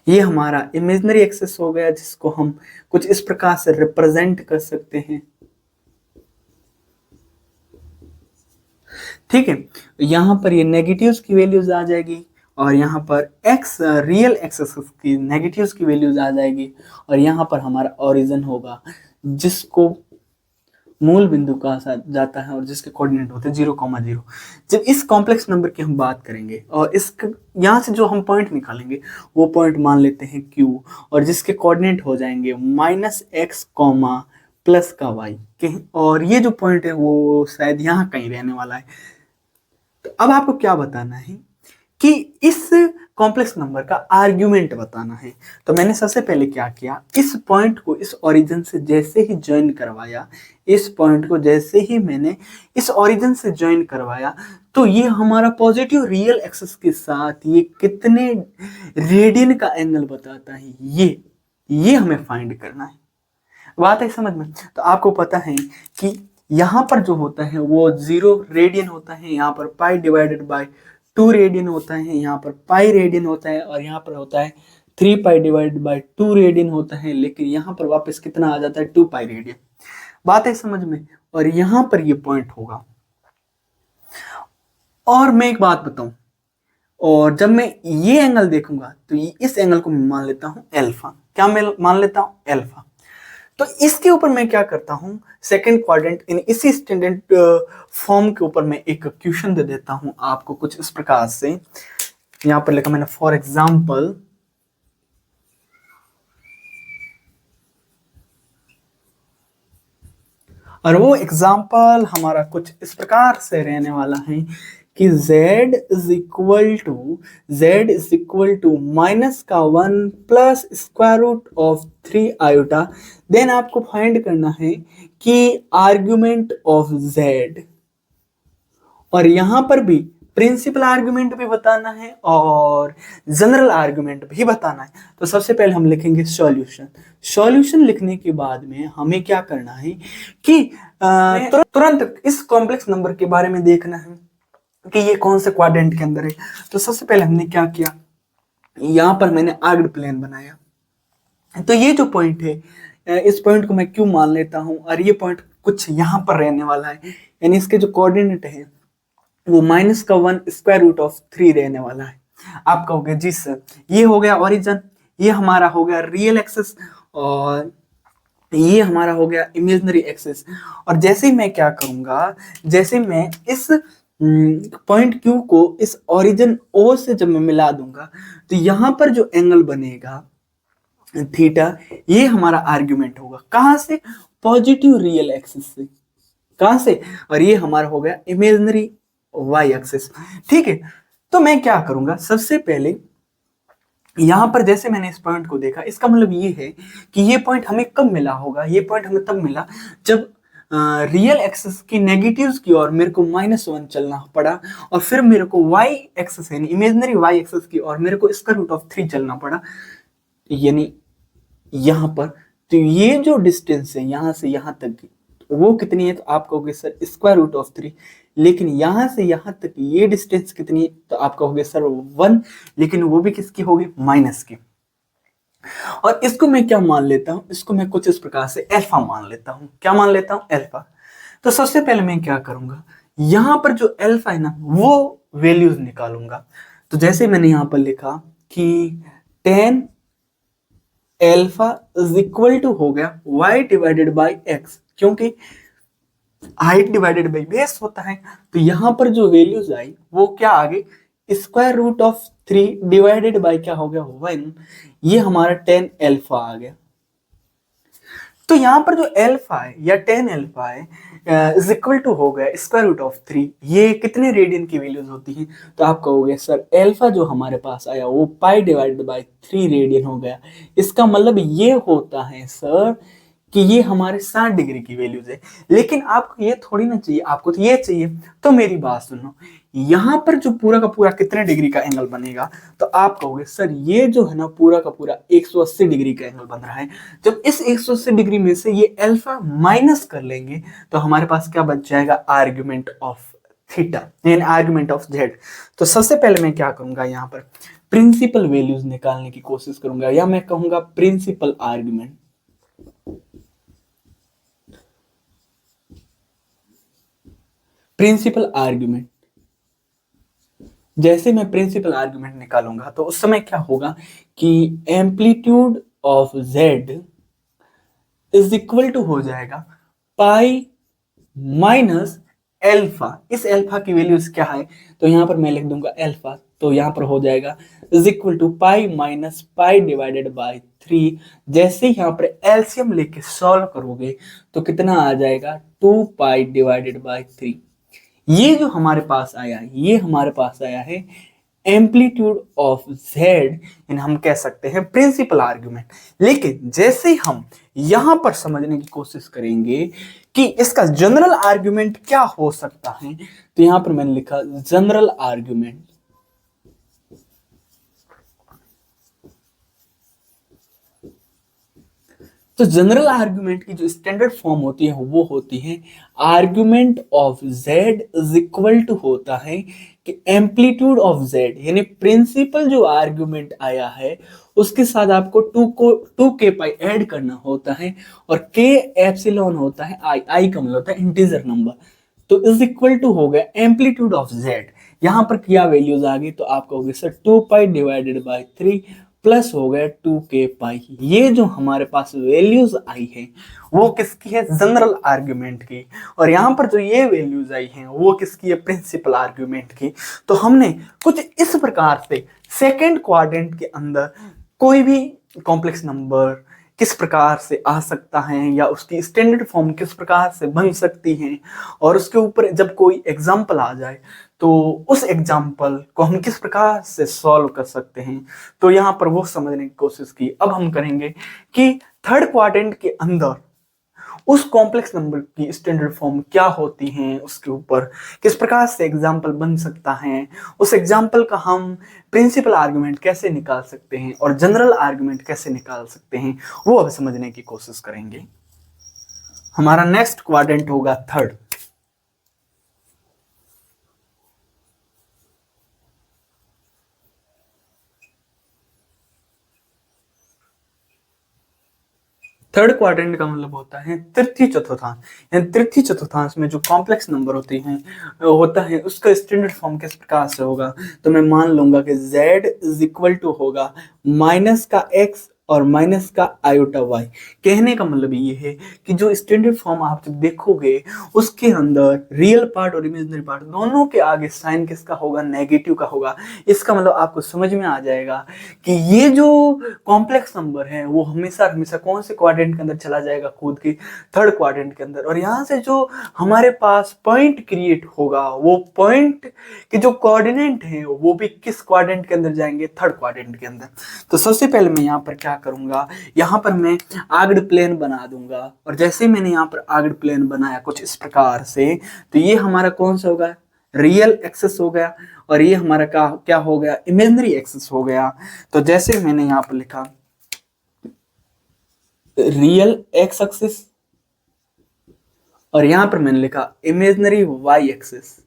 ये हमारा इमेजिनरी एक्सिस हो गया, जिसको हम कुछ इस प्रकार से रिप्रेजेंट कर सकते हैं। ठीक है, यहाँ पर ये नेगेटिव्स की वैल्यूज आ जाएगी, और यहाँ पर एक्स रियल एक्सिस की नेगेटिव्स की वैल्यूज आ जाएगी, और यहाँ पर हमारा ओरिजिन होगा जिसको मूल बिंदु कहा जाता है और जिसके कोऑर्डिनेट होते हैं 0,0। जब इस कॉम्प्लेक्स नंबर की हम बात करेंगे और इस यहाँ से जो हम पॉइंट निकालेंगे वो पॉइंट मान लेते हैं Q, और जिसके कोऑर्डिनेट हो जाएंगे -x प्लस का y कहीं, और ये जो पॉइंट है वो शायद यहाँ कहीं रहने वाला है। तो अब आपको क्या बताना है कि इस कॉम्प्लेक्स नंबर का आर्ग्यूमेंट बताना है। तो मैंने सबसे पहले क्या किया, इस पॉइंट को इस ओरिजिन से जैसे ही ज्वाइन करवाया, इस पॉइंट को जैसे ही मैंने इस ओरिजिन से ज्वाइन करवाया, तो ये हमारा पॉजिटिव रियल एक्सिस के साथ ये कितने रेडियन का एंगल बताता है, ये हमें फाइंड करना है। बात है समझ में? तो आपको पता है कि यहाँ पर जो होता है वो 0 रेडियन होता है, यहाँ पर पाई डिवाइडेड बाय 2 रेडियन होता है, यहाँ पर पाई रेडियन होता है, और यहाँ पर होता है 3 पाई डिवाइडेड बाय 2 रेडियन होता है, लेकिन यहाँ पर वापस कितना आ जाता है, 2 पाई रेडियन। बात है समझ में? और यहाँ पर ये पॉइंट होगा। और मैं एक बात बताऊं, और जब मैं ये एंगल देखूंगा तो इस एंगल को मैं मान लेता हूं अल्फा। क्या मैं मान लेता हूं, अल्फा। तो इसके ऊपर मैं क्या करता हूं, सेकंड क्वाड्रेंट इन इसी स्टैंडर्ड फॉर्म के ऊपर मैं एक क्वेश्चन दे देता हूं आपको कुछ इस प्रकार से। यहां पर लिखा मैंने फॉर एग्जांपल, और वो एग्जांपल हमारा कुछ इस प्रकार से रहने वाला है कि z is equal to -1 plus square root of 3 iota. Then आपको फाइंड करना है कि आर्ग्यूमेंट ऑफ z, और यहां पर भी प्रिंसिपल आर्ग्यूमेंट भी बताना है और जनरल आर्ग्यूमेंट भी बताना है। तो सबसे पहले हम लिखेंगे सॉल्यूशन लिखने के बाद में हमें क्या करना है कि तुरंत इस कॉम्प्लेक्स नंबर के बारे में देखना है कि ये कौन से क्वाड्रेंट के अंदर है। तो सबसे पहले हमने क्या किया, यहाँ पर मैंने आर्क्ड प्लेन बनाया। तो ये जो पॉइंट है इस पॉइंट को मैं क्यों मान लेता हूँ, और ये पॉइंट कुछ यहाँ पर रहने वाला है, यानी इसके जो कोऑर्डिनेट है वो -1 स्क्वायर रूट ऑफ 3 रहने वाला है। आप कहोगे जी सर ये हो गया ओरिजिन, ये हमारा हो गया रियल एक्सिस, और ये हमारा हो गया इमेजिनरी एक्सिस। और जैसे ही मैं क्या करूंगा, जैसे मैं इस पॉइंट क्यू को इस ओरिजिन ओ से जब मैं मिला दूंगा तो यहां पर जो एंगल बनेगा थीटा, ये हमारा आर्ग्यूमेंट होगा। कहां से? पॉजिटिव रियल एक्सिस से। कहां से? और ये हमारा हो गया इमेजिनरी वाई एक्सिस। ठीक है, तो मैं क्या करूंगा, सबसे पहले यहां पर जैसे मैंने इस पॉइंट को देखा, इसका मतलब ये है कि ये पॉइंट हमें कब मिला होगा, ये पॉइंट हमें तब मिला जब रियल एक्सिस की नेगेटिव्स की ओर मेरे को -1 चलना पड़ा, और फिर मेरे को वाई एक्सिस यानी इमेजिनरी वाई एक्सिस की ओर मेरे को स्क्वायर रूट ऑफ 3 चलना पड़ा, यानी यहां पर। तो ये जो डिस्टेंस है यहां से यहां तक की, वो कितनी है? तो आप कहोगे सर स्क्वायर रूट ऑफ 3। लेकिन यहां से यहां तक ये डिस्टेंस कितनी है? तो आप कहोगे सर 1, लेकिन वो भी किसकी होगी? माइनस की। और इसको मैं क्या मान लेता हूं? इसको मैं कुछ इस प्रकार से अल्फा मान लेता हूं। क्या मान लेता हूं? अल्फा। तो सबसे पहले मैं क्या करूंगा, यहां पर जो अल्फा है ना, वो वैल्यूज निकालूंगा। तो जैसे मैंने यहां पर लिखा कि 10 अल्फा इज इक्वल टू हो गया y डिवाइडेड बाई एक्स, क्योंकि हाइट डिवाइडेड बाई बेस होता है। तो यहां पर जो वैल्यूज आई वो क्या आ गई? Square root of 3 divided by क्या हो गया? 1। ये हमारा 10 अल्फा आ गया। तो यहां पर जो अल्फा है या 10 अल्फा है इज इक्वल टू हो गया स्क्वायर रूट ऑफ 3। ये कितने रेडियन की वैल्यूज होती हैं? तो आप कहोगे सर अल्फा जो हमारे पास आया वो पाई डिवाइडेड बाई 3 रेडियन हो गया। इसका मतलब ये होता है सर कि ये हमारे 60 डिग्री की वैल्यूज है। लेकिन आपको ये थोड़ी ना चाहिए, आपको तो ये चाहिए। तो मेरी बात सुनो, यहां पर जो पूरा का पूरा कितने डिग्री का एंगल बनेगा? तो आप कहोगे सर ये जो है ना पूरा का पूरा 180 डिग्री का एंगल बन रहा है। जब इस 180 डिग्री में से ये अल्फा माइनस कर लेंगे तो हमारे पास क्या बच जाएगा? आर्ग्यूमेंट ऑफ थीटा यानी आर्ग्यूमेंट ऑफ जेड। तो सबसे पहले मैं क्या करूंगा, यहां पर प्रिंसिपल वैल्यूज निकालने की कोशिश करूंगा, या मैं कहूंगा प्रिंसिपल आर्ग्यूमेंट। प्रिंसिपल आर्ग्यूमेंट, जैसे मैं प्रिंसिपल आर्ग्यूमेंट निकालूंगा तो उस समय क्या होगा कि amplitude of Z is equal to हो जाएगा पाई माइनस एल्फा। इस एल्फा की वैल्यूज क्या है? तो यहां पर मैं लिख दूंगा एल्फा, तो यहां पर हो जाएगा is equal to pi minus pi divided by 3। जैसे यहां पर एलसीएम लेके सॉल्व करोगे तो कितना आ जाएगा? 2 पाई डिवाइडेड बाई 3। ये जो हमारे पास आया है, ये हमारे पास आया है एम्पलीट्यूड ऑफ जेड, यानी हम कह सकते हैं प्रिंसिपल आर्ग्यूमेंट। लेकिन जैसे हम यहां पर समझने की कोशिश करेंगे कि इसका जनरल आर्ग्यूमेंट क्या हो सकता है, तो यहां पर मैंने लिखा जनरल आर्ग्यूमेंट। तो जनरल आर्ग्यूमेंट की जो स्टैंडर्ड फॉर्म होती है वो होती है argument of Z is equal to होता है कि एम्पलीट्यूड ऑफ जेड, यानी प्रिंसिपल जो आर्ग्यूमेंट आया है उसके साथ आपको 2 के पाई ऐड करना होता है, और के एप्सिलॉन होता है आई, आई का मतलब होता है इंटीजर नंबर। तो इज इक्वल टू हो गया एम्पलीट्यूड ऑफ जेड। यहां पर क्या वैल्यूज आ गई? तो आप कहोगे sir 2 pi divided by 3 plus हो गया 2 के पाई। ये जो हमारे पास वैल्यूज आई है वो किसकी है? जनरल आर्ग्यूमेंट की। और यहां पर जो ये वैल्यूज आई हैं वो किसकी है? प्रिंसिपल आर्ग्यूमेंट की। तो हमने कुछ इस प्रकार से सेकेंड क्वाड्रेंट के अंदर कोई भी कॉम्प्लेक्स नंबर किस प्रकार से आ सकता है या उसकी स्टैंडर्ड फॉर्म किस प्रकार से बन सकती है, और उसके ऊपर जब कोई एग्जाम्पल आ जाए तो उस एग्जाम्पल को हम किस प्रकार से सॉल्व कर सकते हैं, तो यहाँ पर वो समझने की कोशिश की। अब हम करेंगे कि थर्ड क्वाड्रेंट के अंदर उस कॉम्प्लेक्स नंबर की स्टैंडर्ड फॉर्म क्या होती हैं, उसके ऊपर किस प्रकार से एग्जाम्पल बन सकता है, उस एग्जाम्पल का हम प्रिंसिपल आर्गुमेंट कैसे निकाल सकते हैं और जनरल आर्गुमेंट कैसे निकाल सकते हैं, वो अब समझने की कोशिश करेंगे। हमारा नेक्स्ट क्वाड्रेंट होगा थर्ड। थर्ड क्वाड्रेंट का मतलब होता है तृतीय चतुर्थांश। यानी तृतीय चतुर्थांश में जो कॉम्प्लेक्स नंबर होते हैं होता है उसका स्टैंडर्ड फॉर्म किस प्रकार से होगा, तो मैं मान लूंगा कि z इज इक्वल टू होगा माइनस का x और माइनस का आयोटा वाई। कहने का मतलब ये है कि जो स्टैंडर्ड फॉर्म आप जब देखोगे उसके अंदर रियल पार्ट और इमेजिनरी पार्ट दोनों के आगे साइन किसका होगा, नेगेटिव का होगा। इसका मतलब आपको समझ में आ जाएगा कि ये जो कॉम्प्लेक्स नंबर है वो हमेशा हमेशा कौन से क्वाड्रेंट के अंदर चला जाएगा, खुद की थर्ड क्वाड्रेंट के अंदर। और यहाँ से जो हमारे पास पॉइंट क्रिएट होगा वो पॉइंट के जो कोऑर्डिनेट है वो भी किस क्वाड्रेंट के अंदर जाएंगे, थर्ड क्वाड्रेंट के अंदर। तो सबसे पहले मैं यहाँ पर क्या करूंगा, यहाँ पर मैं आर्क्ड प्लेन बना दूंगा। और जैसे मैंने यहाँ पर आर्क्ड प्लेन बनाया कुछ इस प्रकार से, तो ये हमारा कौन सा होगा, रियल एक्सिस हो गया, और ये हमारा क्या हो गया, इमेजिनरी एक्सिस हो गया। तो जैसे मैंने यहाँ पर लिखा रियल एक्स एक्सिस, और यहां पर मैंने लिखा इमेजिनरी वाई एक्सिस।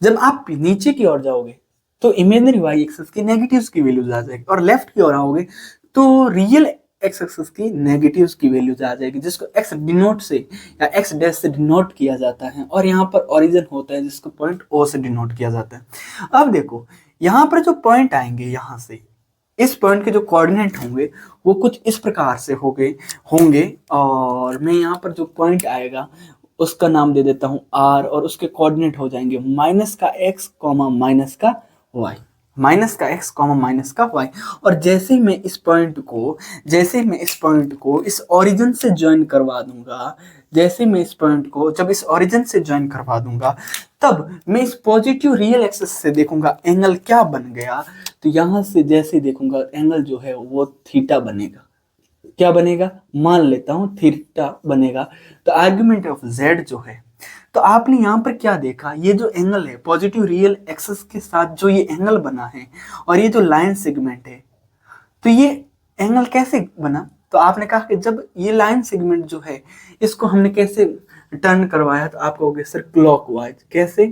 जब आप नीचे की ओर जाओगे तो इमेजिनरी वाई एक्सिस की नेगेटिव्स की वैल्यूज आ जाएगी, और लेफ्ट की ओर आओगे तो रियल एक्स एक्सिस की नेगेटिव्स की वैल्यूज आ जाएगी, जिसको एक्स डिनोट से या एक्स डैश से डिनोट किया जाता है। और यहाँ पर ओरिजिन होता है जिसको पॉइंट ओ से डिनोट किया जाता है। अब देखो यहाँ पर जो पॉइंट आएंगे, यहाँ से इस पॉइंट के जो कोऑर्डिनेट होंगे वो कुछ इस प्रकार से होंगे। और मैं यहाँ पर जो पॉइंट आएगा उसका नाम दे देता हूं आर, और उसके कोऑर्डिनेट हो जाएंगे माइनस का एक्स कॉमा माइनस का वाई, माइनस का एक्स कॉमा माइनस का वाई। और जैसे मैं इस पॉइंट को इस ओरिजिन से ज्वाइन करवा दूंगा, जैसे मैं इस पॉइंट को जब इस ओरिजिन से ज्वाइन करवा दूंगा, तब मैं इस पॉजिटिव रियल एक्सिस से देखूंगा एंगल क्या बन गया। तो यहां से जैसे देखूंगा एंगल जो है वो थीटा बनेगा। क्या बनेगा, मान लेता हूं थीटा बनेगा। तो आर्गुमेंट ऑफ जेड जो है, तो आपने यहां पर क्या देखा, ये जो एंगल है पॉजिटिव रियल एक्सिस के साथ जो ये एंगल बना है, और ये जो लाइन सेगमेंट है, तो ये एंगल कैसे बना। तो आपने कहा कि जब ये लाइन सेगमेंट जो है इसको हमने कैसे टर्न करवाया, तो आप कहोगे सर क्लॉकवाइज। कैसे,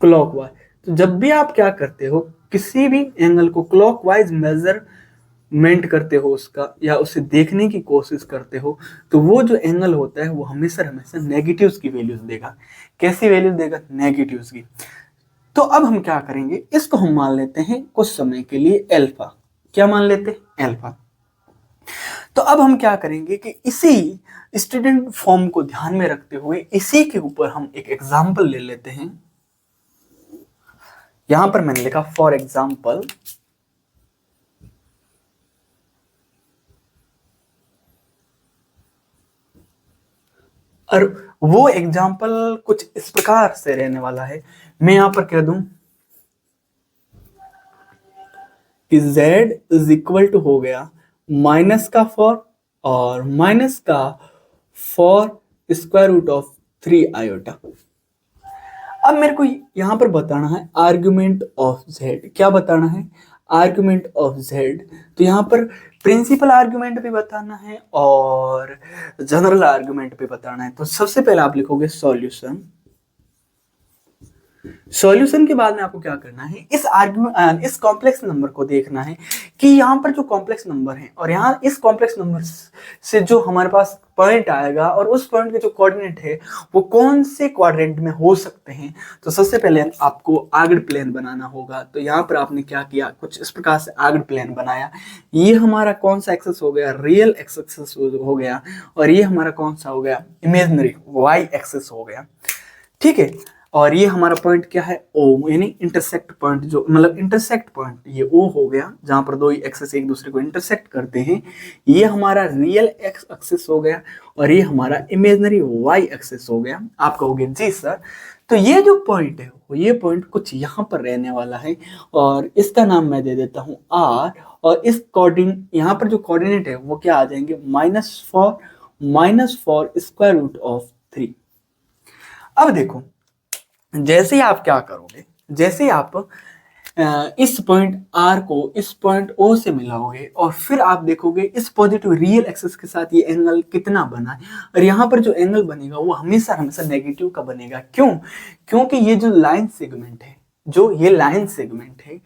क्लॉकवाइज। तो जब भी आप क्या करते हो, किसी भी एंगल को क्लॉकवाइज मेजरमेंट करते हो उसका, या उसे देखने की कोशिश करते हो, तो वो जो एंगल होता है वो हमेशा हमेशा नेगेटिव्स की वैल्यूज देगा। कैसी वैल्यूज देगा, नेगेटिव्स की। तो अब हम क्या करेंगे, इसको हम मान लेते हैं कुछ समय के लिए अल्फा। क्या मान लेते हैं, अल्फा। तो अब हम क्या करेंगे कि इसी स्टूडेंट फॉर्म को ध्यान में रखते हुए इसी के ऊपर हम एक एग्जांपल ले लेते हैं। यहां पर मैंने लिखा फॉर एग्जांपल, और वो एग्जांपल कुछ इस प्रकार से रहने वाला है। मैं यहां पर कह दूं कि z इज इक्वल टू हो गया माइनस का फॉर, और माइनस का four square root of 3 iota. अब मेरे को यहां पर बताना है आर्गुमेंट ऑफ z। क्या बताना है, आर्गुमेंट ऑफ z। तो यहां पर प्रिंसिपल आर्गुमेंट भी बताना है और जनरल आर्गुमेंट भी बताना है। तो सबसे पहले आप लिखोगे सॉल्यूशन। सॉल्यूशन के बाद में आपको क्या करना है, इस कॉम्प्लेक्स नंबर को देखना है कि यहाँ पर जो कॉम्प्लेक्स नंबर है, और यहाँ इस कॉम्प्लेक्स नंबर से जो हमारे पास पॉइंट आएगा और उस पॉइंट के जो कोऑर्डिनेट है वो कौन से क्वाड्रेंट में हो सकते हैं। तो सबसे पहले आपको आर्क्ड प्लेन बनाना होगा। तो यहाँ पर आपने क्या किया, कुछ इस प्रकार से आर्क्ड प्लेन बनाया। ये हमारा कौन सा एक्सिस हो गया, रियल एक्सिस हो गया, और ये हमारा कौन सा हो गया, इमेजिनरी वाई एक्सिस हो गया। ठीक है, और ये हमारा पॉइंट क्या है, ओ, यानी इंटरसेक्ट पॉइंट, जो मतलब इंटरसेक्ट पॉइंट ये ओ हो गया, जहां पर दो एक्सिस एक दूसरे को इंटरसेक्ट करते हैं। ये हमारा रियल एक्स एक्सिस हो गया, और ये हमारा इमेजिनरी वाई एक्सिस हो गया। आप कहोगे जी सर, तो ये जो पॉइंट है ये पॉइंट कुछ यहाँ पर रहने वाला है, और इसका नाम मैं दे देता हूँ आर। और इस कोऑर्डिनेट, यहाँ पर जो कोऑर्डिनेट है वो क्या आ जाएंगे, minus four square root of 3। अब देखो, जैसे ही आप क्या करोगे, जैसे ही आप इस पॉइंट आर को इस पॉइंट ओ से मिलाओगे, और फिर आप देखोगे इस पॉजिटिव रियल एक्सिस के साथ ये एंगल कितना बना है, और यहाँ पर जो एंगल बनेगा वो हमेशा हमेशा नेगेटिव का बनेगा। क्यों, क्योंकि ये जो लाइन सेगमेंट है, जो ये लाइन सेगमेंट है,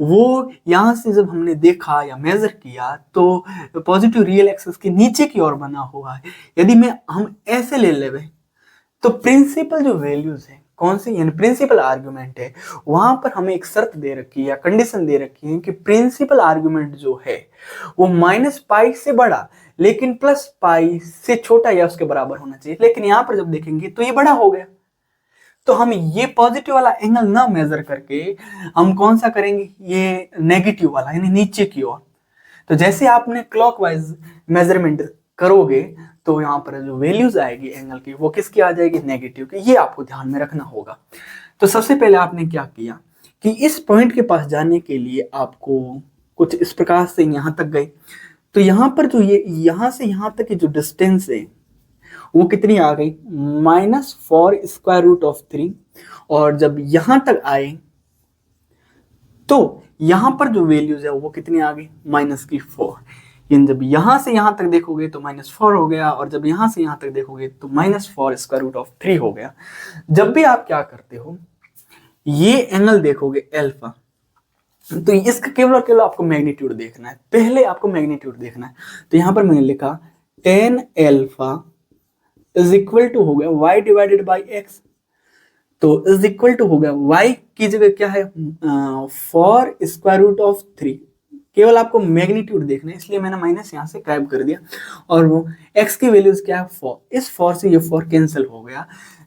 वो यहाँ से जब हमने देखा या मेजर किया तो पॉजिटिव रियल एक्सिस के नीचे की ओर बना हुआ है। यदि हम ऐसे ले लेवे, तो प्रिंसिपल जो वैल्यूज है कौन सी, यानी प्रिंसिपल आर्गुमेंट है, वहां पर हमें एक शर्त दे रखी है या कंडीशन दे रखी है कि प्रिंसिपल आर्गुमेंट जो है वो -π से बड़ा लेकिन +π से छोटा या उसके बराबर होना चाहिए। लेकिन यहाँ पर जब देखेंगे तो ये बड़ा हो गया, तो हम ये पॉजिटिव वाला एंगल ना मेजर करके हम कौन सा करेंगे, ये नेगेटिव वाला यानी नीचे की ओर। तो जैसे आपने क्लॉकवाइज मेजरमेंट करोगे तो यहाँ पर जो वैल्यूज आएगी एंगल की वो किसकी आ जाएगी, नेगेटिव की। ये आपको ध्यान में रखना होगा। तो सबसे पहले आपने क्या किया कि इस पॉइंट के पास जाने के लिए आपको कुछ इस प्रकार से यहाँ तक गए, तो यहाँ पर जो ये यहाँ से यहाँ तक की जो डिस्टेंस है वो कितनी आ गई, -4√3। और जब यहां तक आए तो यहां पर जो वैल्यूज है वो कितनी आ गई, -4। यानी जब यहां से यहां तक देखोगे तो -4 हो गया, और जब यहां से यहां तक देखोगे तो -4√3 हो गया। जब भी आप क्या करते हो, ये एंगल देखोगे अल्फा, तो इसका केवल और केवल आपको मैग्नीट्यूड देखना है। पहले आपको मैग्नीट्यूड देखना है। तो यहां पर मैंने लिखा tan alpha is equal to हो गया y डिवाइडेड बाई x। तो इज इक्वल टू हो गया y की जगह क्या है, 4√3। केवल आपको मैग्नीट्यूड देखना है, इसलिए मैंने माइनस यहाँ से गायब कर दिया। और वो x की वैल्यूज क्या है, 4। इस 4 से ये 4 कैंसिल हो गया,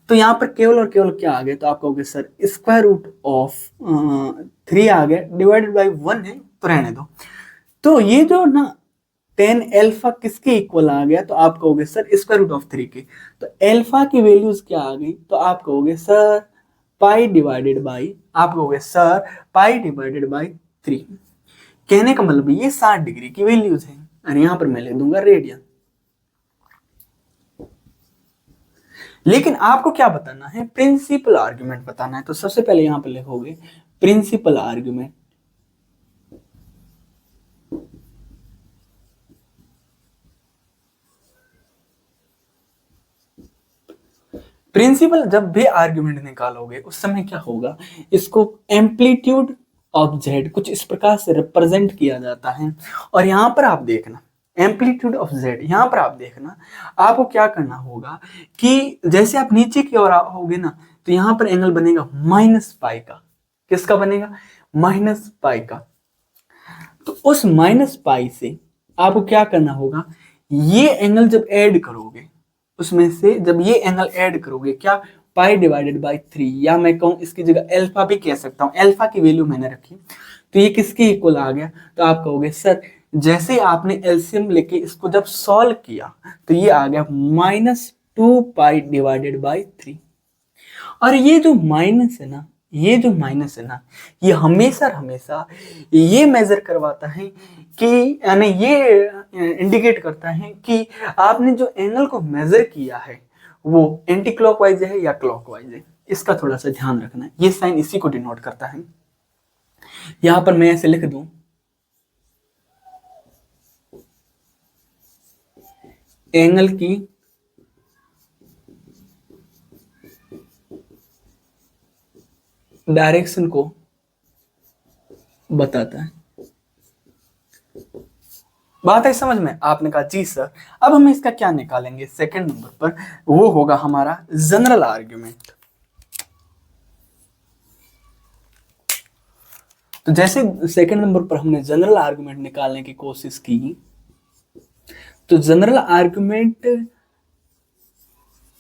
तो यहाँ पर केवल और केवल क्या आ गया, तो आप कहोगे सर √3 आ गया, डिवाइडेड बाई 1 है तो रहने दो। तो ये जो ना tan अल्फा किसके इक्वल आ गया, तो आप कहोगे सर √3 के। तो अल्फा की वैल्यूज क्या आ गई, तो आप कहोगे सर पाई डिवाइडेड बाई, आप कहोगे सर पाई डिवाइडेड बाई 3। कहने का मतलब ये 60 डिग्री की वैल्यूज है, और यहां पर मैं लिख दूंगा रेडियन। लेकिन आपको क्या बताना है, प्रिंसिपल आर्ग्यूमेंट बताना है। तो सबसे पहले यहां पर लिखोगे प्रिंसिपल आर्ग्यूमेंट। प्रिंसिपल जब भी आर्ग्यूमेंट निकालोगे उस समय क्या होगा, इसको एम्पलीट्यूड ऑफ जेड कुछ इस प्रकार से रिप्रेजेंट किया जाता है। और यहां पर आप देखना एम्पलीट्यूड ऑफ जेड, यहां पर आप देखना आपको क्या करना होगा कि जैसे आप नीचे की ओर आओगे ना, तो यहां पर एंगल बनेगा -π का। किसका बनेगा, -π का। तो उस -π से आपको क्या करना होगा, ये एंगल जब ऐड करोगे उसमें से, जब ये एंगल ऐड करोगे क्या, पाई डिवाइडेड बाई 3, या मैं कहूं इसकी जगह अल्फा भी कह सकता हूं, अल्फा की वैल्यू मैंने रखी, तो ये किसके इक्वल आ गया। तो आप कहोगे सर जैसे आपने एलसीएम लेके इसको जब सॉल्व किया तो ये आ गया -2π डिवाइडेड बाई 3। और ये जो माइनस है ना, ये जो माइनस है ना, ये हमेशा हमेशा ये मेजर करवाता है कि, यानी ये इंडिकेट करता है कि आपने जो एंगल को मेजर किया है वो एंटी क्लॉकवाइज है या क्लॉकवाइज है। इसका थोड़ा सा ध्यान रखना है, ये साइन इसी को डिनोट करता है। यहां पर मैं ऐसे लिख दूं, एंगल की डायरेक्शन को बताता है। बात है समझ में, आपने कहा जी सर। अब हम इसका क्या निकालेंगे सेकंड नंबर पर, वो होगा हमारा जनरल आर्ग्यूमेंट। तो जैसे सेकंड नंबर पर हमने जनरल आर्ग्यूमेंट निकालने की कोशिश की, तो जनरल आर्ग्यूमेंट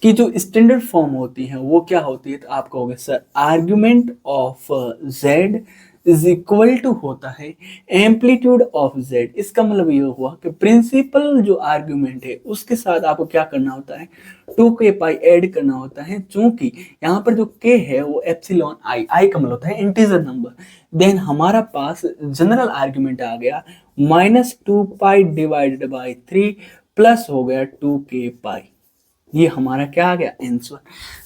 की जो स्टैंडर्ड फॉर्म होती है वो क्या होती है, तो आप कहोगे sir argument of Z is equal to होता है एम्पलीट्यूड ऑफ जेड। इसका मतलब ये हुआ कि प्रिंसिपल जो आर्ग्यूमेंट है उसके साथ आपको क्या करना होता है, 2k ऐड करना होता है। चूंकि यहाँ पर जो k है वो एप्सिलॉन आई का मतलब होता है इंटीजर नंबर। देन हमारा पास जनरल आर्ग्यूमेंट आ गया -2π डिवाइडेड बाई 3 प्लस हो गया 2k। ये हमारा क्या आ गया, आंसर।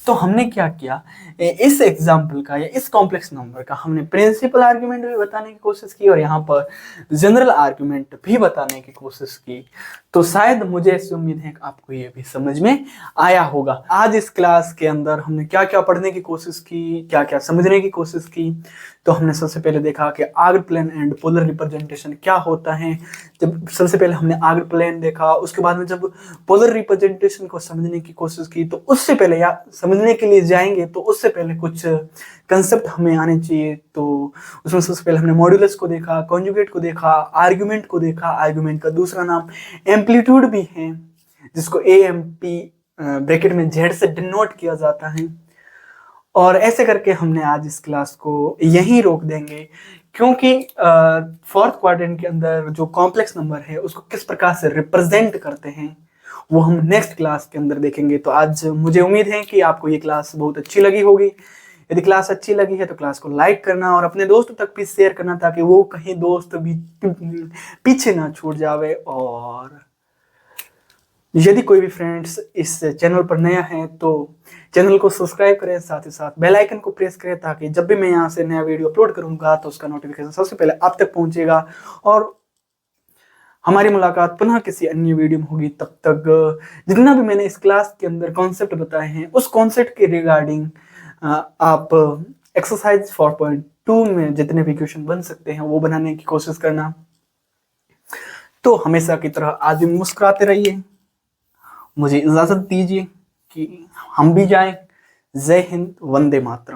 तो हमने क्या किया, इस एग्जाम्पल का या इस कॉम्प्लेक्स नंबर का हमने प्रिंसिपल आर्ग्यूमेंट भी बताने की कोशिश की और यहाँ पर जनरल आर्ग्यूमेंट भी बताने की कोशिश की। तो शायद मुझे ऐसी उम्मीद है कि आपको ये भी समझ में आया होगा। आज इस क्लास के अंदर हमने क्या क्या पढ़ने की कोशिश की, क्या क्या समझने की कोशिश की। तो हमने सबसे पहले देखा कि arc plane and polar representation क्या होता है। जब सबसे पहले हमने आर्क प्लेन देखा, उसके बाद में जब पोलर रिप्रेजेंटेशन को समझने की कोशिश की, तो उससे पहले या समझ समझने के लिए जाएंगे तो उससे पहले कुछ कंसेप्ट हमें आने चाहिए। तो उसमें सबसे पहले हमने मॉड्यूलस को देखा, कॉन्जुगेट को देखा, आर्गुमेंट को देखा। आर्गुमेंट का दूसरा नाम एम्पलीट्यूड भी है, जिसको AMP ब्रैकेट में Z से डिनोट किया जाता है। और ऐसे करके हमने आज इस क्लास को यहीं रोक देंगे, क्योंकि फोर्थ क्वाड्रेंट के अंदर जो कॉम्प्लेक्स नंबर है उसको किस प्रकार से रिप्रेजेंट करते हैं वो हम नेक्स्ट क्लास के अंदर देखेंगे। तो आज मुझे उम्मीद है कि आपको ये क्लास बहुत अच्छी लगी होगी। यदि क्लास अच्छी लगी है तो क्लास को लाइक करना और अपने दोस्तों तक भी शेयर करना, ताकि वो कहीं दोस्त भी पीछे ना छूट जावे। और यदि कोई भी फ्रेंड्स इस चैनल पर नया है तो चैनल को सब्सक्राइब करें, साथ ही साथ बेल आइकन को प्रेस करें, ताकि जब भी मैं यहाँ से नया वीडियो अपलोड करूंगा तो उसका नोटिफिकेशन सबसे पहले आप तक पहुंचेगा। और हमारी मुलाकात पुनः किसी अन्य वीडियो में होगी। तब तक जितना भी मैंने इस क्लास के अंदर कॉन्सेप्ट बताए हैं उस कॉन्सेप्ट के रिगार्डिंग आप एक्सरसाइज 4.2 में जितने भी क्वेश्चन बन सकते हैं वो बनाने की कोशिश करना। तो हमेशा की तरह आज भी मुस्कुराते रहिए। मुझे इजाजत दीजिए कि हम भी जाएं। जय हिंद, वंदे मातरम।